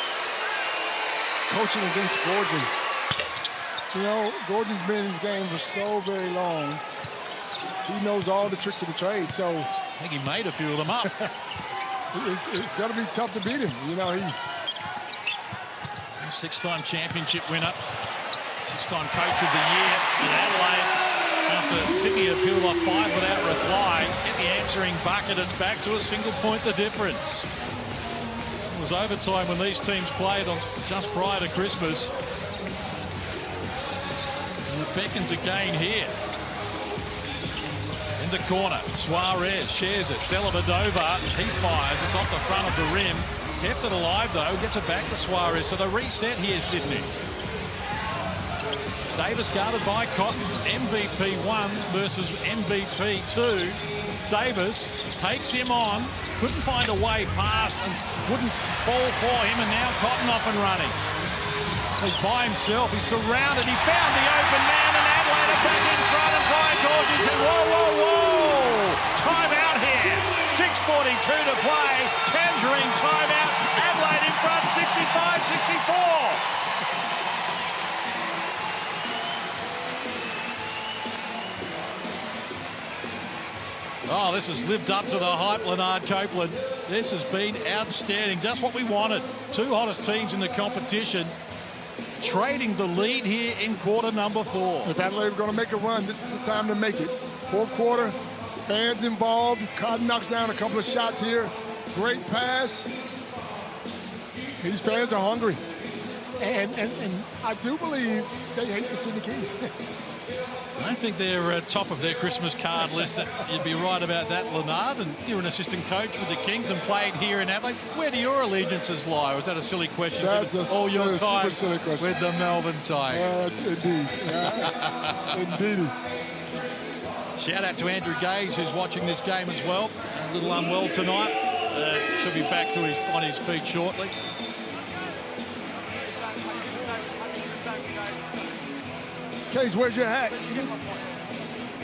coaching against Goorjian. You know, Goorjian's been in this game for so very long. He knows all the tricks of the trade, so I think he made a few of them up. it's going to be tough to beat him. You know, he's 6-time championship winner, 6-time coach of the year in Adelaide. After Sydney have peeled off 5 without reply, get the answering bucket. It's back to a single point the difference. It was overtime when these teams played on just prior to Christmas. And it beckons again here. In the corner, Suarez shares it. Dellavedova, he fires. It's off the front of the rim. Kept it alive though, gets it back to Suarez. So they reset here, Sydney. Davis guarded by Cotton. MVP 1 versus MVP 2. Davis takes him on. Couldn't find a way past and wouldn't fall for him. And now Cotton off and running. He's by himself. He's surrounded. He found the open man, and Adelaide are back in front. And Brian Goorjian said, whoa, whoa, whoa. Time out here. 6:42 to play. Tangerine timeout. Adelaide in front, 65-64. Oh, this has lived up to the hype, Leonard Copeland. This has been outstanding. Just what we wanted. Two hottest teams in the competition trading the lead here in quarter number 4. If Adelaide are going to make a run, this is the time to make it. Fourth quarter, fans involved. Cotton knocks down a couple of shots here. Great pass. These fans are hungry. And I do believe they hate the Sydney Kings. I don't think they're top of their Christmas card list. You'd be right about that, Leonard. And you're an assistant coach with the Kings and played here in Adelaide. Where do your allegiances lie? Or is that a silly question? That's all your time super silly question. with the Melbourne Tigers. Indeed. Indeed. Shout out to Andrew Gaze, who's watching this game as well. A little unwell tonight. Should be back on his feet shortly. Case, where's your hat?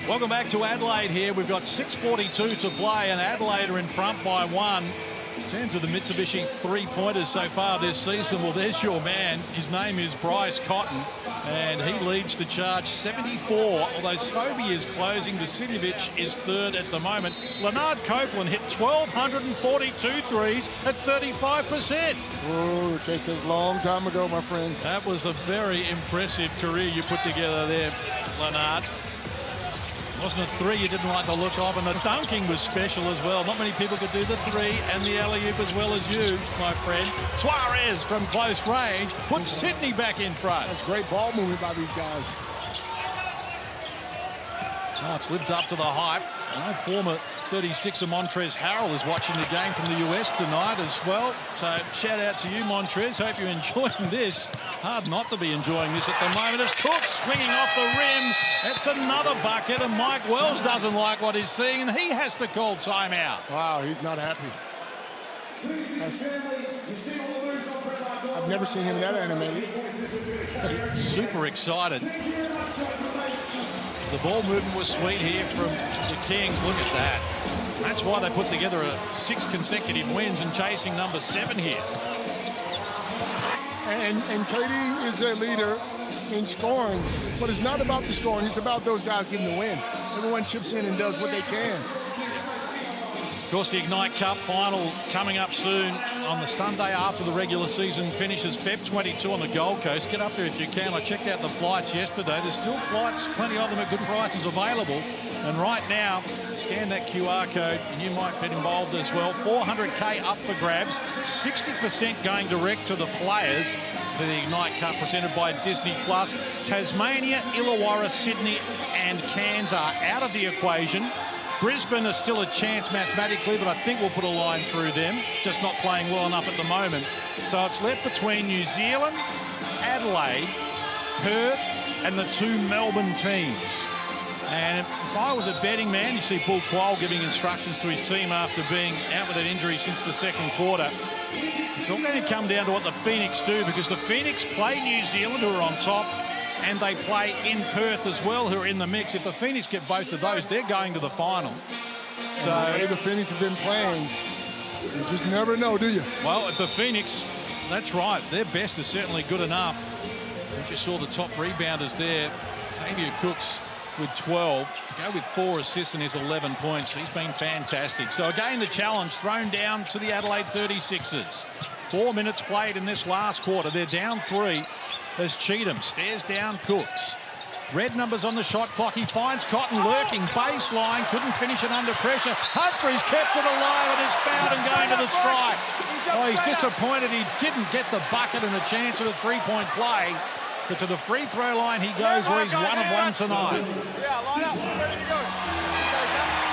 Welcome back to Adelaide here. We've got 6:42 to play, and Adelaide are in front by 1. In terms of the Mitsubishi three-pointers so far this season, well, there's your man. His name is Bryce Cotton, and he leads the charge 74. Although Sobey is closing, Vasiljevic is third at the moment. Leonard Copeland hit 1,242 threes at 35%. Oh, Case, that was a long time ago, my friend. That was a very impressive career you put together there, Leonard. Wasn't a three you didn't like the look of, and the dunking was special as well. Not many people could do the three and the alley-oop as well as you, my friend. Suarez from close range puts Sydney back in front. That's great ball movement by these guys. Oh, it's lived up to the hype. Former 36er Montrezl Harrell is watching the game from the US tonight as well. So shout out to you, Montrez. Hope you're enjoying this. Hard not to be enjoying this at the moment. As Cook swinging off the rim. It's another bucket, and Mike Wells doesn't like what he's seeing, and he has to call timeout. Wow, he's not happy. I've never seen him that animated. Super excited. The ball movement was sweet here from the Kings. Look at that. That's why they put together 6 consecutive wins and chasing number 7 here. And KD is their leader in scoring, but it's not about the scoring. It's about those guys getting the win. Everyone chips in and does what they can. Of course, the Ignite Cup final coming up soon on the Sunday after the regular season finishes. Feb 22 on the Gold Coast. Get up there if you can. I checked out the flights yesterday. There's still flights, plenty of them at good prices available. And right now, scan that QR code and you might get involved as well. 400K up for grabs. 60% going direct to the players for the Ignite Cup presented by Disney+. Tasmania, Illawarra, Sydney and Cairns are out of the equation. Brisbane is still a chance mathematically, but I think we'll put a line through them. Just not playing well enough at the moment. So it's left between New Zealand, Adelaide, Perth, and the 2 Melbourne teams. And if I was a betting man, you see Paul Quayle giving instructions to his team after being out with an injury since the second quarter. It's all going to come down to what the Phoenix do, because the Phoenix play New Zealand, who are on top, and they play in Perth as well, who are in the mix. If the Phoenix get both of those, they're going to the final. So the way the Phoenix have been playing, you just never know, do you? Well, if the Phoenix, that's right, their best is certainly good enough. We just saw the top rebounders there. Xavier Cooks with 12. Go with 4 assists and his 11 points. He's been fantastic. So again, the challenge thrown down to the Adelaide 36ers. 4 minutes played in this last quarter. They're down 3. As Cheatham stares down Cooks. Red numbers on the shot clock. He finds Cotton lurking. Baseline. Couldn't finish it under pressure. Humphries kept it alive and is fouled and going to the strike. Oh, he's disappointed he didn't get the bucket and a chance at a three-point play. But to the free throw line he goes, where he's 1 of 1 tonight.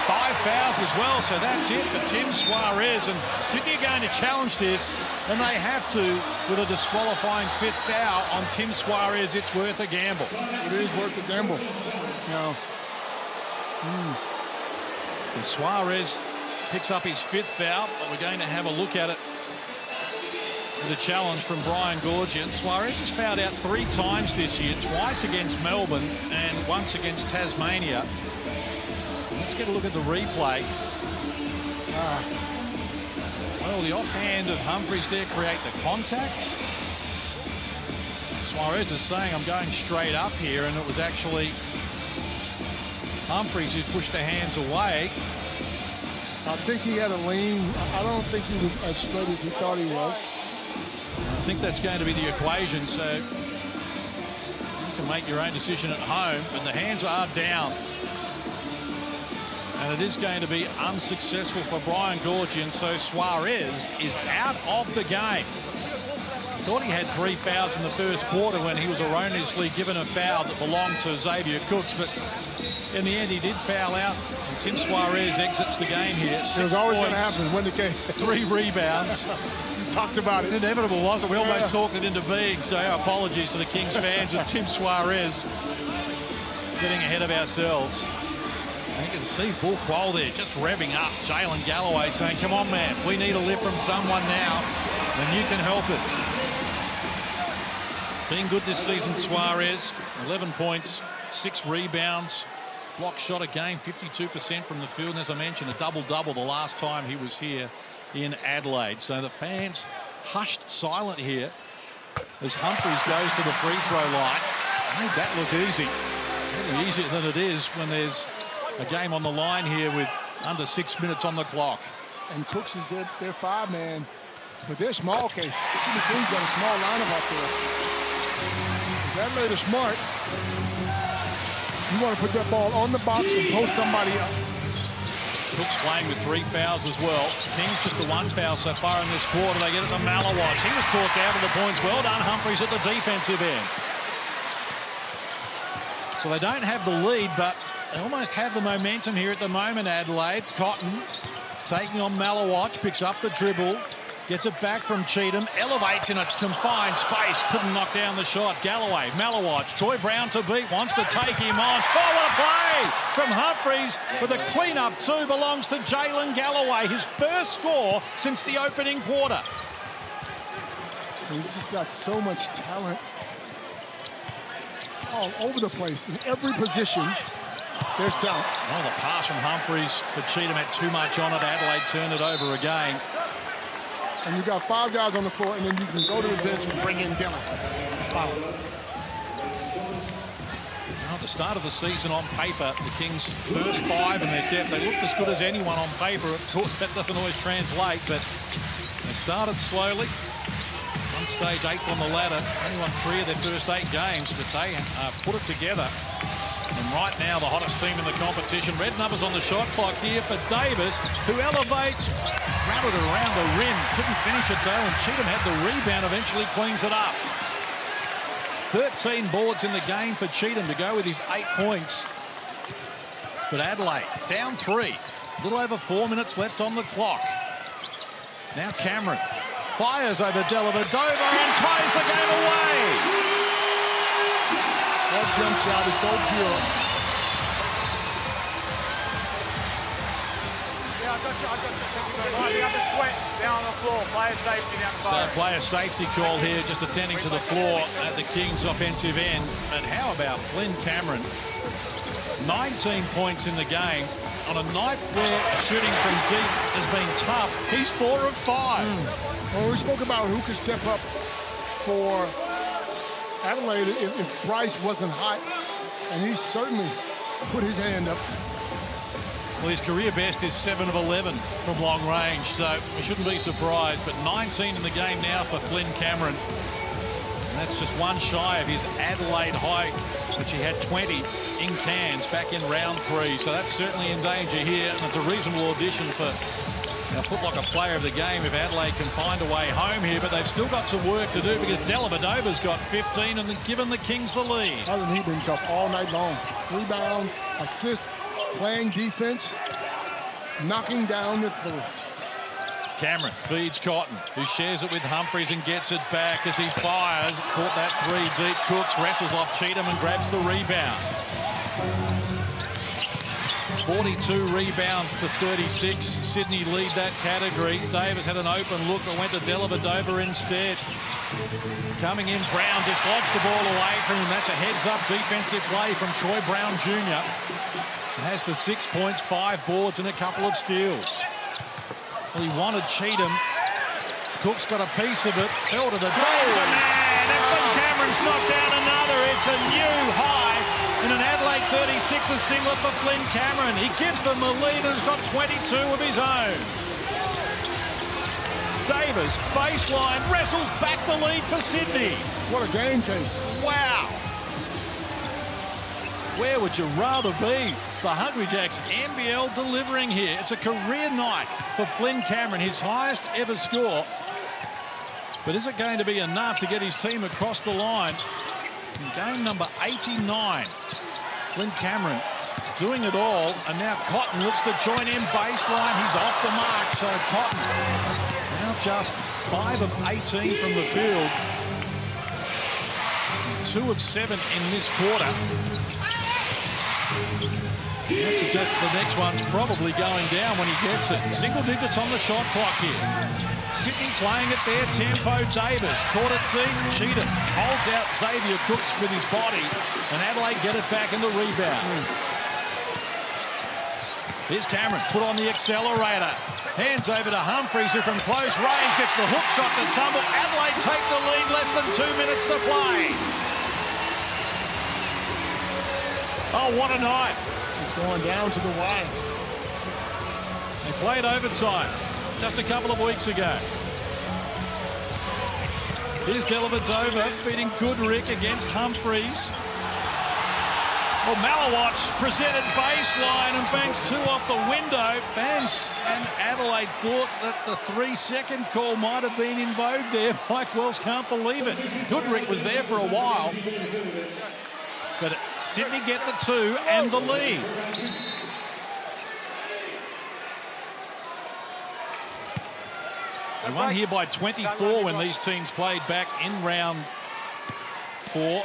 5 fouls as well, so that's it for Tim Suarez. And Sydney are going to challenge this, and they have to with a disqualifying 5th foul on Tim Suarez. It's worth a gamble. It is worth a gamble. Now, And Suarez picks up his 5th foul, but we're going to have a look at it with a challenge from Brian Goorjian. Suarez has fouled out 3 times this year, twice against Melbourne and once against Tasmania. Let's get a look at the replay. Well, the offhand of Humphries there create the contact. Suarez is saying, I'm going straight up here, and it was actually Humphries who pushed the hands away. I think he had a lean. I don't think he was as straight as he thought he was. I think that's going to be the equation. So you can make your own decision at home, but the hands are down. And it is going to be unsuccessful for Brian Gorgie, and so Suarez is out of the game. Thought he had 3 fouls in the first quarter when he was erroneously given a foul that belonged to Xavier Cooks, but in the end he did foul out. And Tim Suarez exits the game here. It was always going to happen when the case. 3 rebounds. We talked about it. Inevitable, wasn't it? We almost talked it into being, so our apologies to the Kings fans of Tim Suarez getting ahead of ourselves. You can see Bull Quoll there just revving up. Jalen Galloway saying, come on, man, we need a lift from someone now, and you can help us. Being good this season, Suarez, 11 points, 6 rebounds, block shot a game, 52% from the field, and as I mentioned, a double-double the last time he was here in Adelaide. So the fans hushed silent here as Humphries goes to the free throw line. Made that look easy. Really easier than it is when there's a game on the line here with under 6 minutes on the clock. And Cooks is their 5-man. But they're small case. See the Kings got a small lineup out there. Adelaide is smart. You want to put that ball on the box and post somebody up. Cooks playing with 3 fouls as well. Kings just the 1 foul so far in this quarter. They get it to Malawatch. He was talked out of the points. Well done, Humphries, at the defensive end. So they don't have the lead, but they almost have the momentum here at the moment, Adelaide. Cotton taking on Malawatch, picks up the dribble, gets it back from Cheatham, elevates in a confined space, couldn't knock down the shot. Galloway, Malawatch, Troy Brown to beat, wants to take him on. Oh, what a play from Humphries, but the clean-up 2 belongs to Jalen Galloway, his first score since the opening quarter. He's just got so much talent all over the place, in every position. There's talent. Well, the pass from Humphries, but Cheatham had too much on it. Adelaide turned it over again. And you got 5 guys on the floor, and then you can go to the bench and bring in Dylan. Wow. Well, at the start of the season on paper, the Kings' first 5 in their depth, they looked as good as anyone on paper. Of course, that doesn't always translate, but they started slowly. One stage 8th on the ladder, only won 3 of their first 8 games, but they put it together. And right now, the hottest team in the competition. Red numbers on the shot clock here for Davis, who elevates, rattled it around the rim. Couldn't finish it, though, and Cheatham had the rebound, eventually cleans it up. 13 boards in the game for Cheatham to go with his 8 points. But Adelaide, down 3. A little over 4 minutes left on the clock. Now Cameron fires over Dellavedova and ties the game away. That jump shot is so pure. Yeah, I got you. The other sweat down on the floor. Player safety down the So player safety call here, just attending to the floor at the Kings offensive end. And how about Flynn Cameron? 19 points in the game. On a night where shooting from deep has been tough, he's 4 of 5. Well, we spoke about who could step up for Adelaide if Bryce wasn't hot, and he certainly put his hand up. Well, his career best is 7 of 11 from long range, so we shouldn't be surprised. But 19 in the game now for Flynn Cameron. And that's just 1 shy of his Adelaide high, which he had 20 in Cairns back in round 3. So that's certainly in danger here, and it's a reasonable audition for a Foot Locker player of the game if Adelaide can find a way home here. But they've still got some work to do because Dellavedova's got 15 and given the Kings the lead. Hasn't he been tough all night long? Rebounds, assists, playing defense, knocking down the floor. Cameron feeds Cotton, who shares it with Humphries and gets it back as he fires. Caught that 3 deep. Cooks wrestles off Cheatham and grabs the rebound. 42 rebounds to 36. Sydney lead that category. Davis had an open look but went to Dellavedova instead. Coming in, Brown dislodged the ball away from him. That's a heads-up defensive play from Troy Brown Jr. Has the 6 points, 5 boards and a couple of steals. Well, he wanted Cheatham. Cook's got a piece of it. Fell to the door. Man, and Flynn Cameron's knocked down another. It's a new high. in an Adelaide 36er singlet for Flynn Cameron. He gives them the lead and has got 22 of his own. Davis, baseline, wrestles back the lead for Sydney. What a game case. Wow. Where would you rather be? The Hungry Jacks NBL delivering here. It's a career night for Flynn Cameron, his highest ever score. But is it going to be enough to get his team across the line? In game number 89, Flynn Cameron doing it all, and now Cotton looks to join in baseline. He's off the mark, so Cotton now just 5 of 18 from the field. 2 of 7 in this quarter. That suggests the next one's probably going down when he gets it. Single digits on the shot clock here. Sydney playing at their tempo. Davis caught it deep. Cheatham holds out Xavier Cooks with his body, and Adelaide get it back in the rebound. Here's Cameron, put on the accelerator. Hands over to Humphries, who from close range gets the hook shot to tumble. Adelaide take the lead, less than 2 minutes to play. Oh, what a night. It's going down to the wire. They played overtime just a couple of weeks ago. Here's Dellavedova beating Goodrick against Humphries. Well, Malawatch presented baseline and banks 2 off the window. Fans and Adelaide thought that the 3-second call might have been in vogue there. Mike Wells can't believe it. Goodrick was there for a while. But Sydney get the 2 and the lead. They won here by 24 when these teams played back in round 4,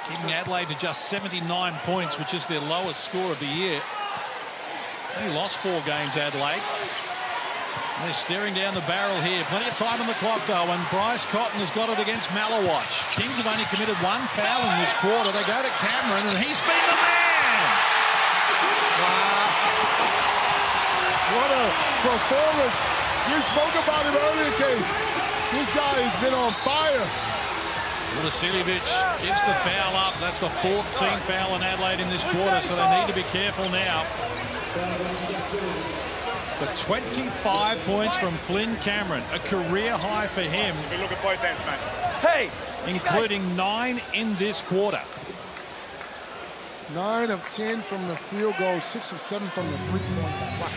keeping Adelaide to just 79 points, which is their lowest score of the year. They lost 4 games, Adelaide. And they're staring down the barrel here. Plenty of time on the clock, though, and Bryce Cotton has got it against Malawatch. Kings have only committed 1 foul in this quarter. They go to Cameron, and he's been the man! Wow. What a performance. We spoke about him earlier, Case. This guy has been on fire. Vasiljevic gives the foul up. That's the 14th foul in Adelaide in this quarter, so they need to be careful now. But 25 points from Flynn Cameron, a career high for him. Look at both ends, mate. Hey! Including 9 in this quarter. 9 of 10 from the field goal, 6 of 7 from the three-point line. Wow.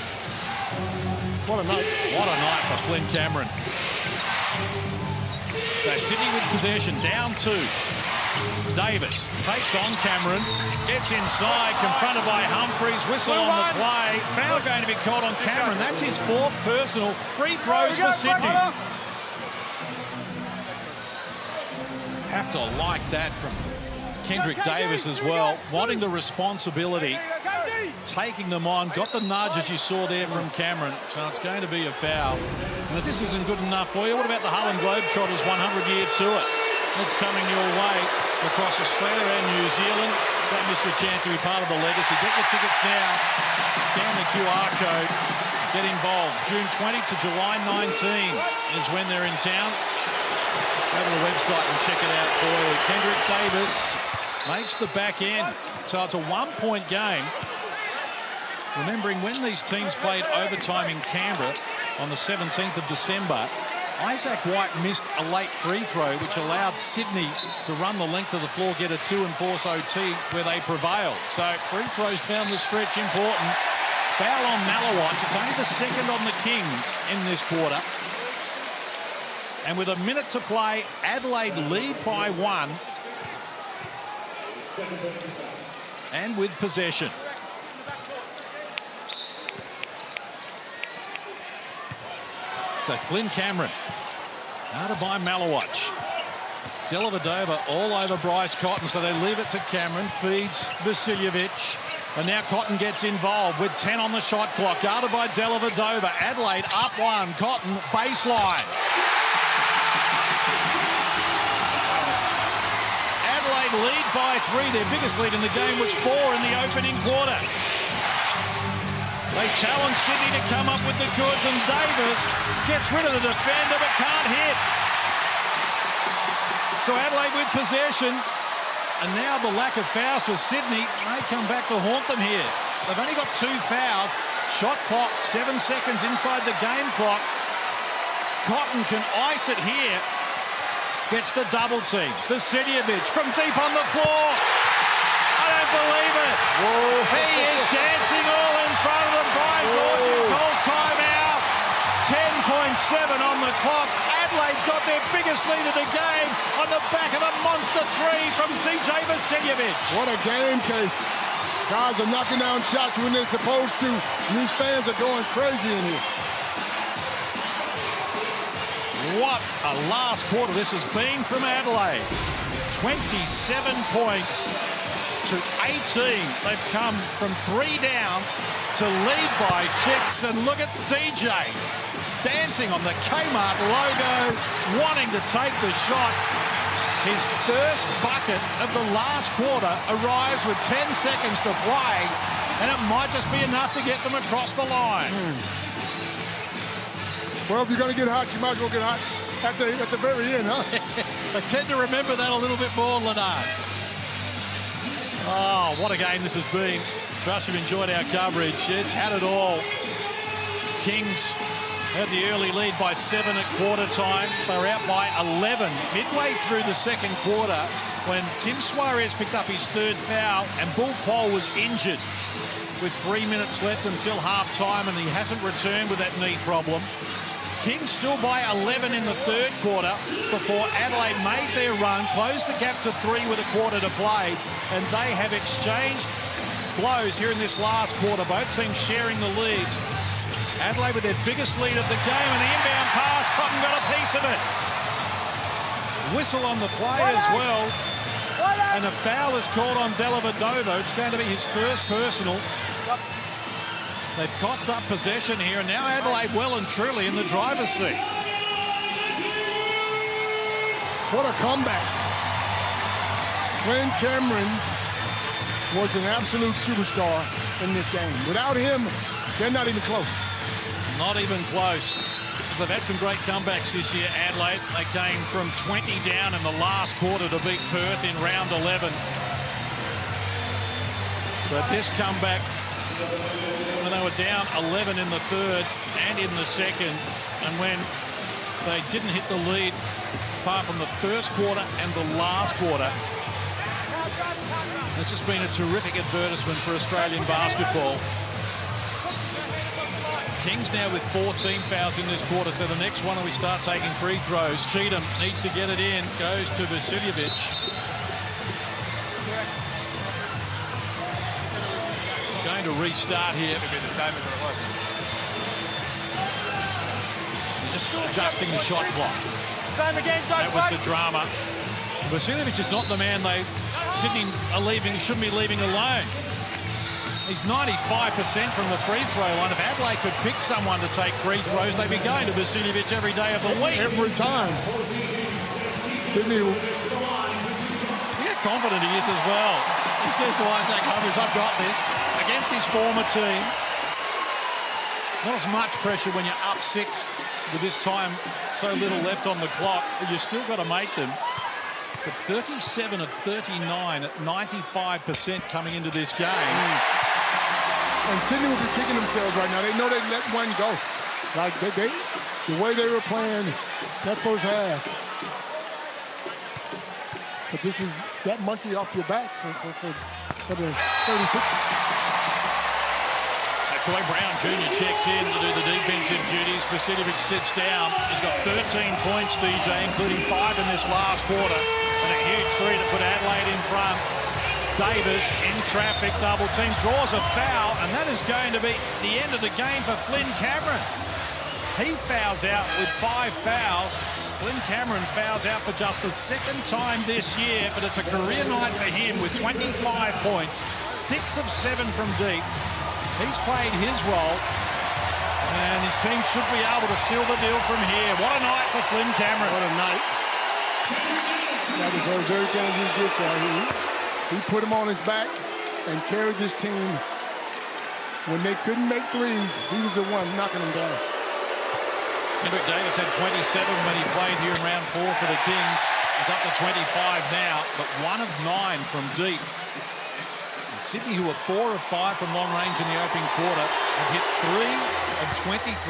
What a night. What a night for Flynn Cameron. So Sydney with possession, down 2. Davis takes on Cameron, gets inside, confronted by Humphries, whistle on the play. Foul going to be called on Cameron. That's his 4th personal. Free throws for Sydney. Have to like that from Kendrick Davis as well, wanting the responsibility, taking them on, got the nudge as you saw there from Cameron, so it's going to be a foul. And if this isn't good enough for you, what about the Harlem Globetrotters 100-year tour? It's coming your way across Australia and New Zealand. Don't miss your chance to be part of the legacy. Get your tickets now. Scan the QR code. Get involved. June 20 to July 19 is when they're in town. Go to the website and check it out for you. Kendrick Davis makes the back end. So it's a 1-point game. Remembering when these teams played overtime in Canberra on the 17th of December, Isaac White missed a late free throw, which allowed Sydney to run the length of the floor, get a 2 and force OT, where they prevailed. So free throws down the stretch, important. Foul on Malawatch. It's only the 2nd on the Kings in this quarter. And with a minute to play, Adelaide lead by 1. And with possession. So Flynn Cameron, guarded by Malawatch. Dellavedova all over Bryce Cotton, so they leave it to Cameron, feeds Vasiljevic. And now Cotton gets involved with 10 on the shot clock, guarded by Dellavedova. Adelaide up 1, Cotton baseline. Adelaide lead by 3, their biggest lead in the game was 4 in the opening quarter. They challenge Sydney to come up with the goods, and Davis gets rid of the defender but can't hit. So Adelaide with possession. And now the lack of fouls for Sydney may come back to haunt them here. They've only got 2 fouls. Shot clock, 7 seconds inside the game clock. Cotton can ice it here. Gets the double team. Vasiljevic from deep on the floor. I don't believe it. Whoa. He is dancing all in front of them. Brian Gordon calls timeout. 10.7 on the clock. Adelaide's got their biggest lead of the game on the back of a monster 3 from DJ Vasiljevic. What a game case. Guys are knocking down shots when they're supposed to. These fans are going crazy in here. What a last quarter this has been from Adelaide. 27 points to 18. They've come from 3 down to lead by 6. And look at DJ dancing on the Kmart logo, wanting to take the shot. His first bucket of the last quarter arrives with 10 seconds to play, and it might just be enough to get them across the line. Well, if you're going to get hot, you might as well get hot at the very end, huh? I tend to remember that a little bit more, Leonard. Oh, what a game this has been. Trust you've enjoyed our coverage. It's had it all. Kings had the early lead by 7 at quarter time. They were out by 11 midway through the second quarter when Tim Suarez picked up his 3rd foul and Bull Paul was injured with 3 minutes left until half time, and he hasn't returned with that knee problem. Kings still by 11 in the 3rd quarter before Adelaide made their run, closed the gap to 3 with a quarter to play, and they have exchanged blows here in this last quarter, both teams sharing the lead. Adelaide with their biggest lead of the game, and the inbound pass, Cotton got a piece of it. Whistle on the play as well, and a foul is called on Dellavedova. It's going to be his first personal. They've coughed up possession here, and now Adelaide well and truly in the driver's seat. What a comeback. Glenn Cameron was an absolute superstar in this game. Without him, they're not even close. Not even close. They've had some great comebacks this year, Adelaide. They came from 20 down in the last quarter to beat Perth in round 11. But this comeback, when they were down 11 in the 3rd and in the 2nd, and when they didn't hit the lead apart from the 1st quarter and the last quarter, it's just been a terrific advertisement for Australian basketball. Kings now with 14 fouls in this quarter, so the next one we start taking free throws. Cheatham needs to get it in, goes to Vasiljevic. Going to restart here. Just adjusting the shot clock. Same again, That was the drama. Vasiljevic is not the man Sydney are leaving, shouldn't be leaving alone. He's 95% from the free throw line. If Adelaide could pick someone to take free throws, they'd be going to Vasiljevic every day of the week. Every time. Sydney. Look how confident he is as well. He says to Isaac Humphries, I've got this. Against his former team. Not as much pressure when you're up 6 with this time so little left on the clock, but you've still got to make them. But 37 of 39 at 95% coming into this game. And Sydney will be kicking themselves right now. They know they let one go. Like the way they were playing that first half. But this is that monkey off your back for the 36. So Troy Brown Jr. checks in to do the defensive duties. Vasiljevic sits down. He's got 13 points, DJ, including 5 in this last quarter. And a huge 3 to put Adelaide in front. Davis in traffic, double team, draws a foul, and that is going to be the end of the game for Flynn Cameron. He fouls out with 5 fouls. Flynn Cameron fouls out for just the 2nd time this year, but it's a career night for him with 25 points, 6 of 7 from deep. He's played his role, and his team should be able to seal the deal from here. What a night for Flynn Cameron. What a night. That deserves everything he gets right here. He put him on his back and carried this team. When they couldn't make threes, he was the one knocking them down. Kendrick Davis had 27 when he played here in round 4 for the Kings. He's up to 25 now, but 1 of 9 from deep. And Sydney, who were 4 of 5 from long range in the opening quarter, have hit 3 of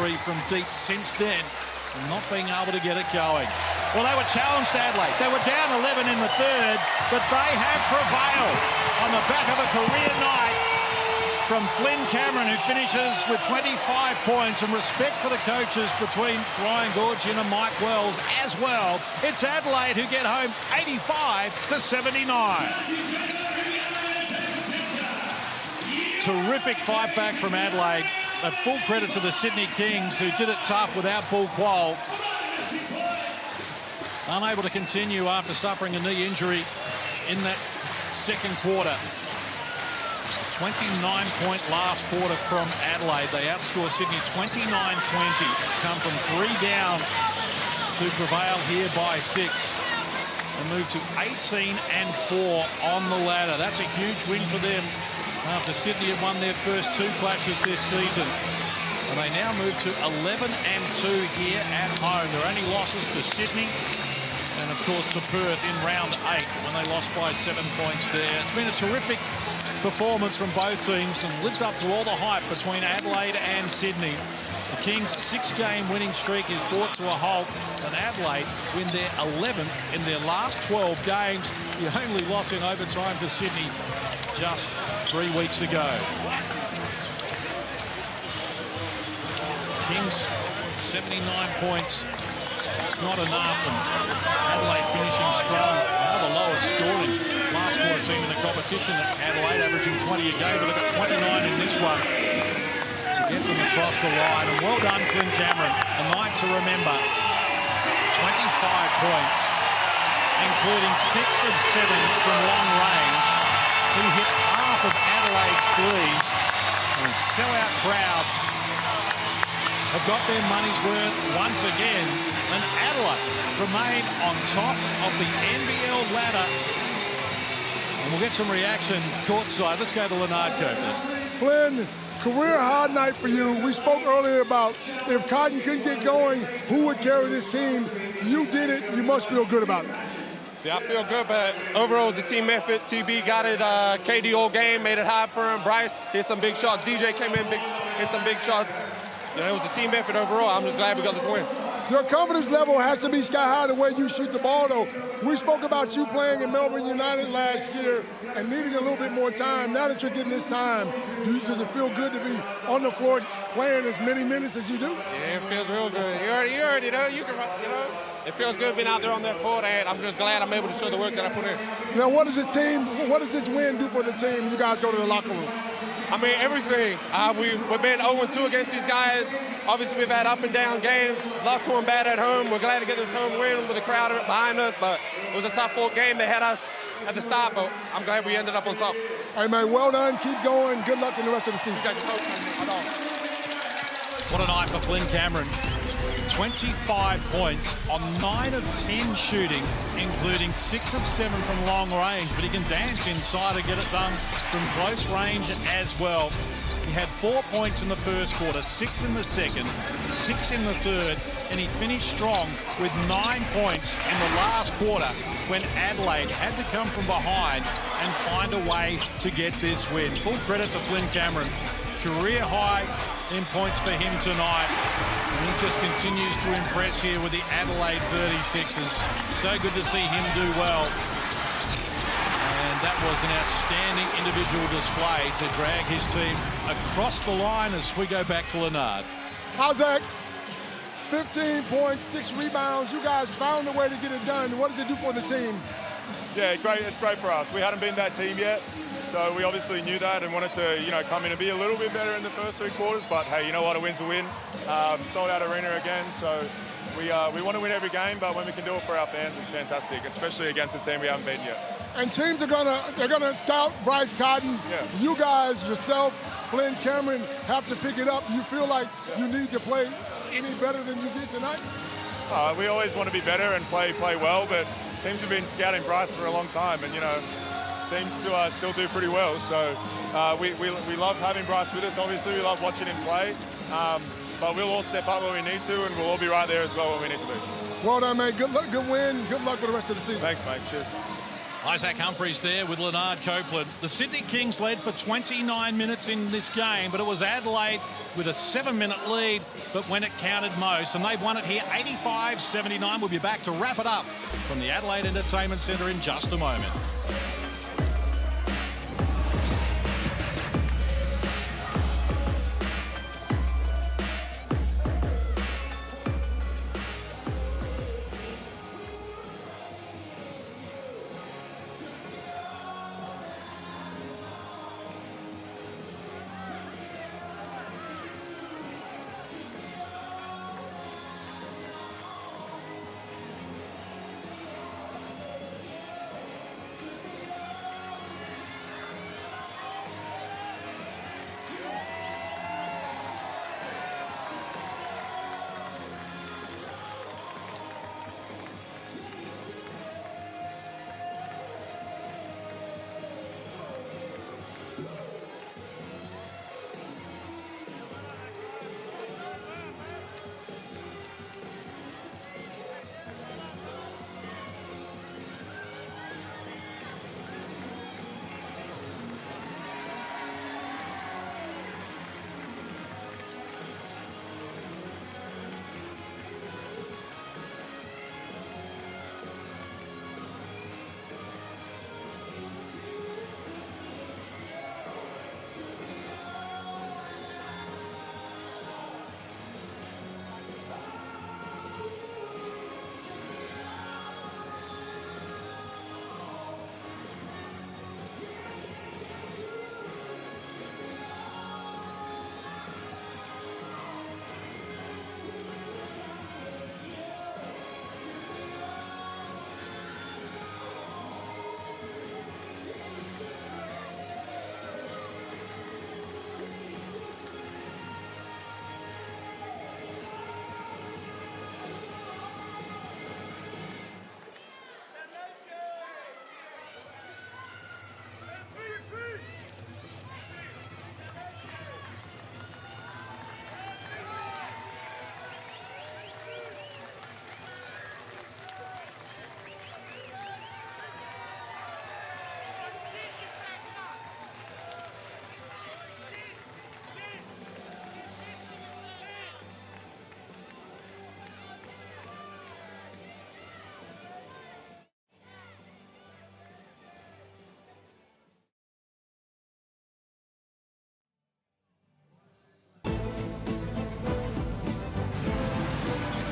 23 from deep since then, and not being able to get it going. Well, they were challenged, Adelaide. They were down 11 in the third, but they have prevailed on the back of a career night from Flynn Cameron, who finishes with 25 points, and respect for the coaches between Ryan Gorgian and Mike Wells as well. It's Adelaide who get home 85-79. Terrific fight back from Adelaide. A full credit to the Sydney Kings, who did it tough without Paul Quoll. Unable to continue after suffering a knee injury in that second quarter. 29-point last quarter from Adelaide. They outscore Sydney 29-20. Come from 3 down to prevail here by 6. And move to 18-4 on the ladder. That's a huge win for them after Sydney had won their first 2 clashes this season. And they now move to 11-2 here at home. Their only losses to Sydney and, of course, to Perth in round 8 when they lost by 7 points there. It's been a terrific performance from both teams and lived up to all the hype between Adelaide and Sydney. The Kings' 6-game winning streak is brought to a halt, and Adelaide win their 11th in their last 12 games. The only loss in overtime to Sydney just 3 weeks ago. Kings 79 points. It's not enough, and Adelaide finishing strong. Now the lowest scoring last quarter team in the competition. Adelaide averaging 20 a game, but they've got 29 in this one to get them across the line. And well done, Flynn Cameron. A night to remember. 25 points, including 6 of 7 from long range. He hit half of Adelaide's threes, and sellout crowd have got their money's worth once again, and Adelaide remain on top of the NBL ladder. And we'll get some reaction courtside. Let's go to Leonard Copeland. Flynn, career high night for you. We spoke earlier about if Cotton couldn't get going, who would carry this team? You did it. You must feel good about it. Yeah, I feel good, but overall it was a team effort. TB got it, KD all game, made it hard for him. Bryce hit some big shots. DJ came in, hit some big shots. You know, it was a team effort overall. I'm just glad we got this win. Your confidence level has to be sky high the way you shoot the ball, though. We spoke about you playing in Melbourne United last year and needing a little bit more time. Now that you're getting this time, does it feel good to be on the floor playing as many minutes as you do? Yeah, it feels real good. You already know, it feels good being out there on that court, and I'm just glad I'm able to show the work that I put in. Now, what does this win do for the team? You guys go to the locker room. I mean, everything. We've been 0-2 against these guys. Obviously, we've had up and down games. Lost to them bad at home. We're glad to get this home win with the crowd behind us, but it was a tough-fought game. They had us at the start, but I'm glad we ended up on top. All right, man, well done. Keep going. Good luck in the rest of the season. What a night for Flynn Cameron. 25 points on 9 of 10 shooting, including 6 of 7 from long range, but he can dance inside and get it done from close range as well. He had 4 points in the first quarter, 6 in the second, 6 in the third, and he finished strong with 9 points in the last quarter when Adelaide had to come from behind and find a way to get this win. Full credit to Flynn Cameron. Career high in points for him tonight. And he just continues to impress here with the Adelaide 36ers. So good to see him do well. And that was an outstanding individual display to drag his team across the line as we go back to Leonard. Zach, 15 points, 6 rebounds. You guys found a way to get it done. What does it do for the team? Yeah, great. It's great for us. We hadn't been that team yet, so we obviously knew that and wanted to, come in and be a little bit better in the first 3 quarters. But hey, you know what? A win's a win. Sold out arena again, so we want to win every game. But when we can do it for our fans, it's fantastic, especially against a team we haven't beaten yet. And teams are gonna scout Bryce Cotton. Yeah. You guys, yourself, Flynn Cameron, have to pick it up. You feel like you need to play any better than you did tonight? We always want to be better and play well, but teams have been scouting Bryce for a long time, and seems to still do pretty well. So we love having Bryce with us. Obviously, we love watching him play. but we'll all step up when we need to, and we'll all be right there as well when we need to be. Well done, man. Good luck, good win. Good luck with the rest of the season. Thanks, mate. Cheers. Isaac Humphries there with Leonard Copeland. The Sydney Kings led for 29 minutes in this game, but it was Adelaide with a 7-minute lead, but when it counted most, and they've won it here 85-79. We'll be back to wrap it up from the Adelaide Entertainment Centre in just a moment.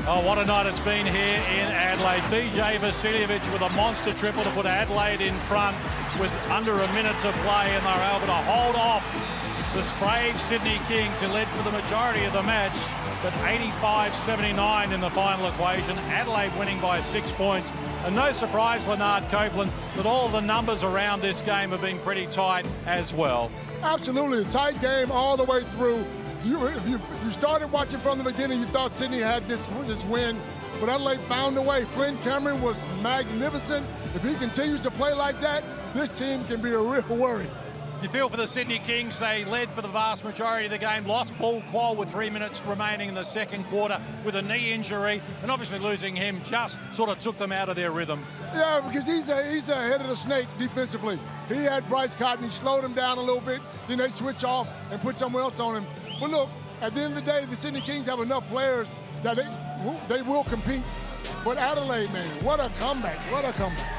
Oh, what a night it's been here in Adelaide. DJ Vasiljevic with a monster triple to put Adelaide in front with under a minute to play, and they're able to hold off the brave Sydney Kings, who led for the majority of the match, but 85-79 in the final equation. Adelaide winning by 6 points. And no surprise, Leonard Copeland, that all the numbers around this game have been pretty tight as well. Absolutely, a tight game all the way through. If you started watching from the beginning, you thought Sydney had this win, but Adelaide found a way. Flynn Cameron was magnificent. If he continues to play like that, this team can be a real worry. You feel for the Sydney Kings, they led for the vast majority of the game, lost Paul Quoll with 3 minutes remaining in the second quarter with a knee injury, and obviously losing him just sort of took them out of their rhythm. Yeah, because he's the head of the snake defensively. He had Bryce Cotton, he slowed him down a little bit, then they switch off and put someone else on him. But look, at the end of the day, the Sydney Kings have enough players that they will compete. But Adelaide, man, what a comeback, what a comeback.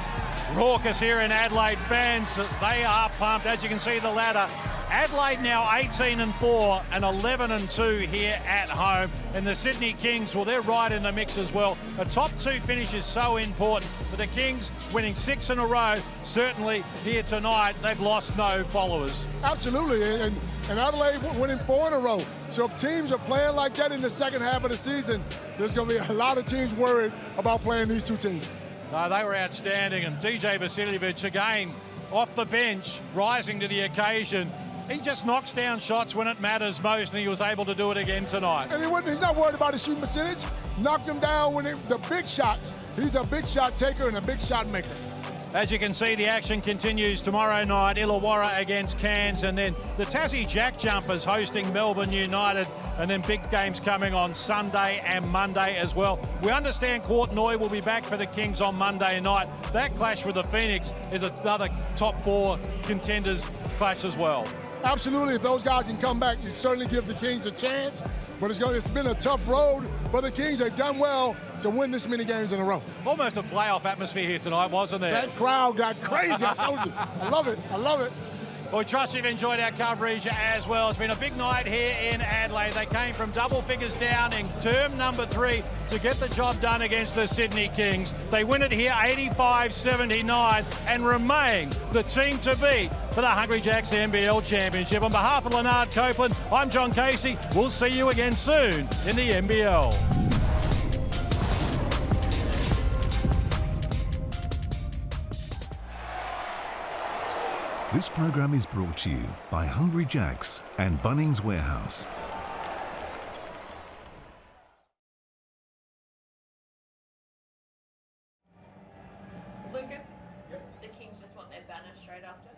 Raucous here in Adelaide. Fans, they are pumped. As you can see the ladder, Adelaide now 18-4 and 11-2 here at home. And the Sydney Kings, well, they're right in the mix as well. A top two finish is so important. For the Kings winning 6 in a row, certainly here tonight, they've lost no followers. Absolutely, and Adelaide winning 4 in a row. So if teams are playing like that in the second half of the season, there's going to be a lot of teams worried about playing these two teams. No, they were outstanding, and DJ Vasiljevic, again, off the bench, rising to the occasion. He just knocks down shots when it matters most, and he was able to do it again tonight. And he's not worried about his shooting percentage. Knocked him down when the big shots. He's a big shot taker and a big shot maker. As you can see, the action continues tomorrow night. Illawarra against Cairns, and then the Tassie Jack Jumpers hosting Melbourne United, and then big games coming on Sunday and Monday as well. We understand Courtenay will be back for the Kings on Monday night. That clash with the Phoenix is another top 4 contenders clash as well. Absolutely, if those guys can come back, you certainly give the Kings a chance. But it's been a tough road for the Kings. They've done well to win this many games in a row. Almost a playoff atmosphere here tonight, wasn't there? That crowd got crazy, I told you. I love it, I love it. Well, we trust you've enjoyed our coverage as well. It's been a big night here in Adelaide. They came from double figures down in term number 3 to get the job done against the Sydney Kings. They win it here 85-79 and remain the team to beat for the Hungry Jacks NBL Championship. On behalf of Leonard Copeland, I'm John Casey. We'll see you again soon in the NBL. This program is brought to you by Hungry Jacks and Bunnings Warehouse. Lucas, the Kings just want their banner straight after.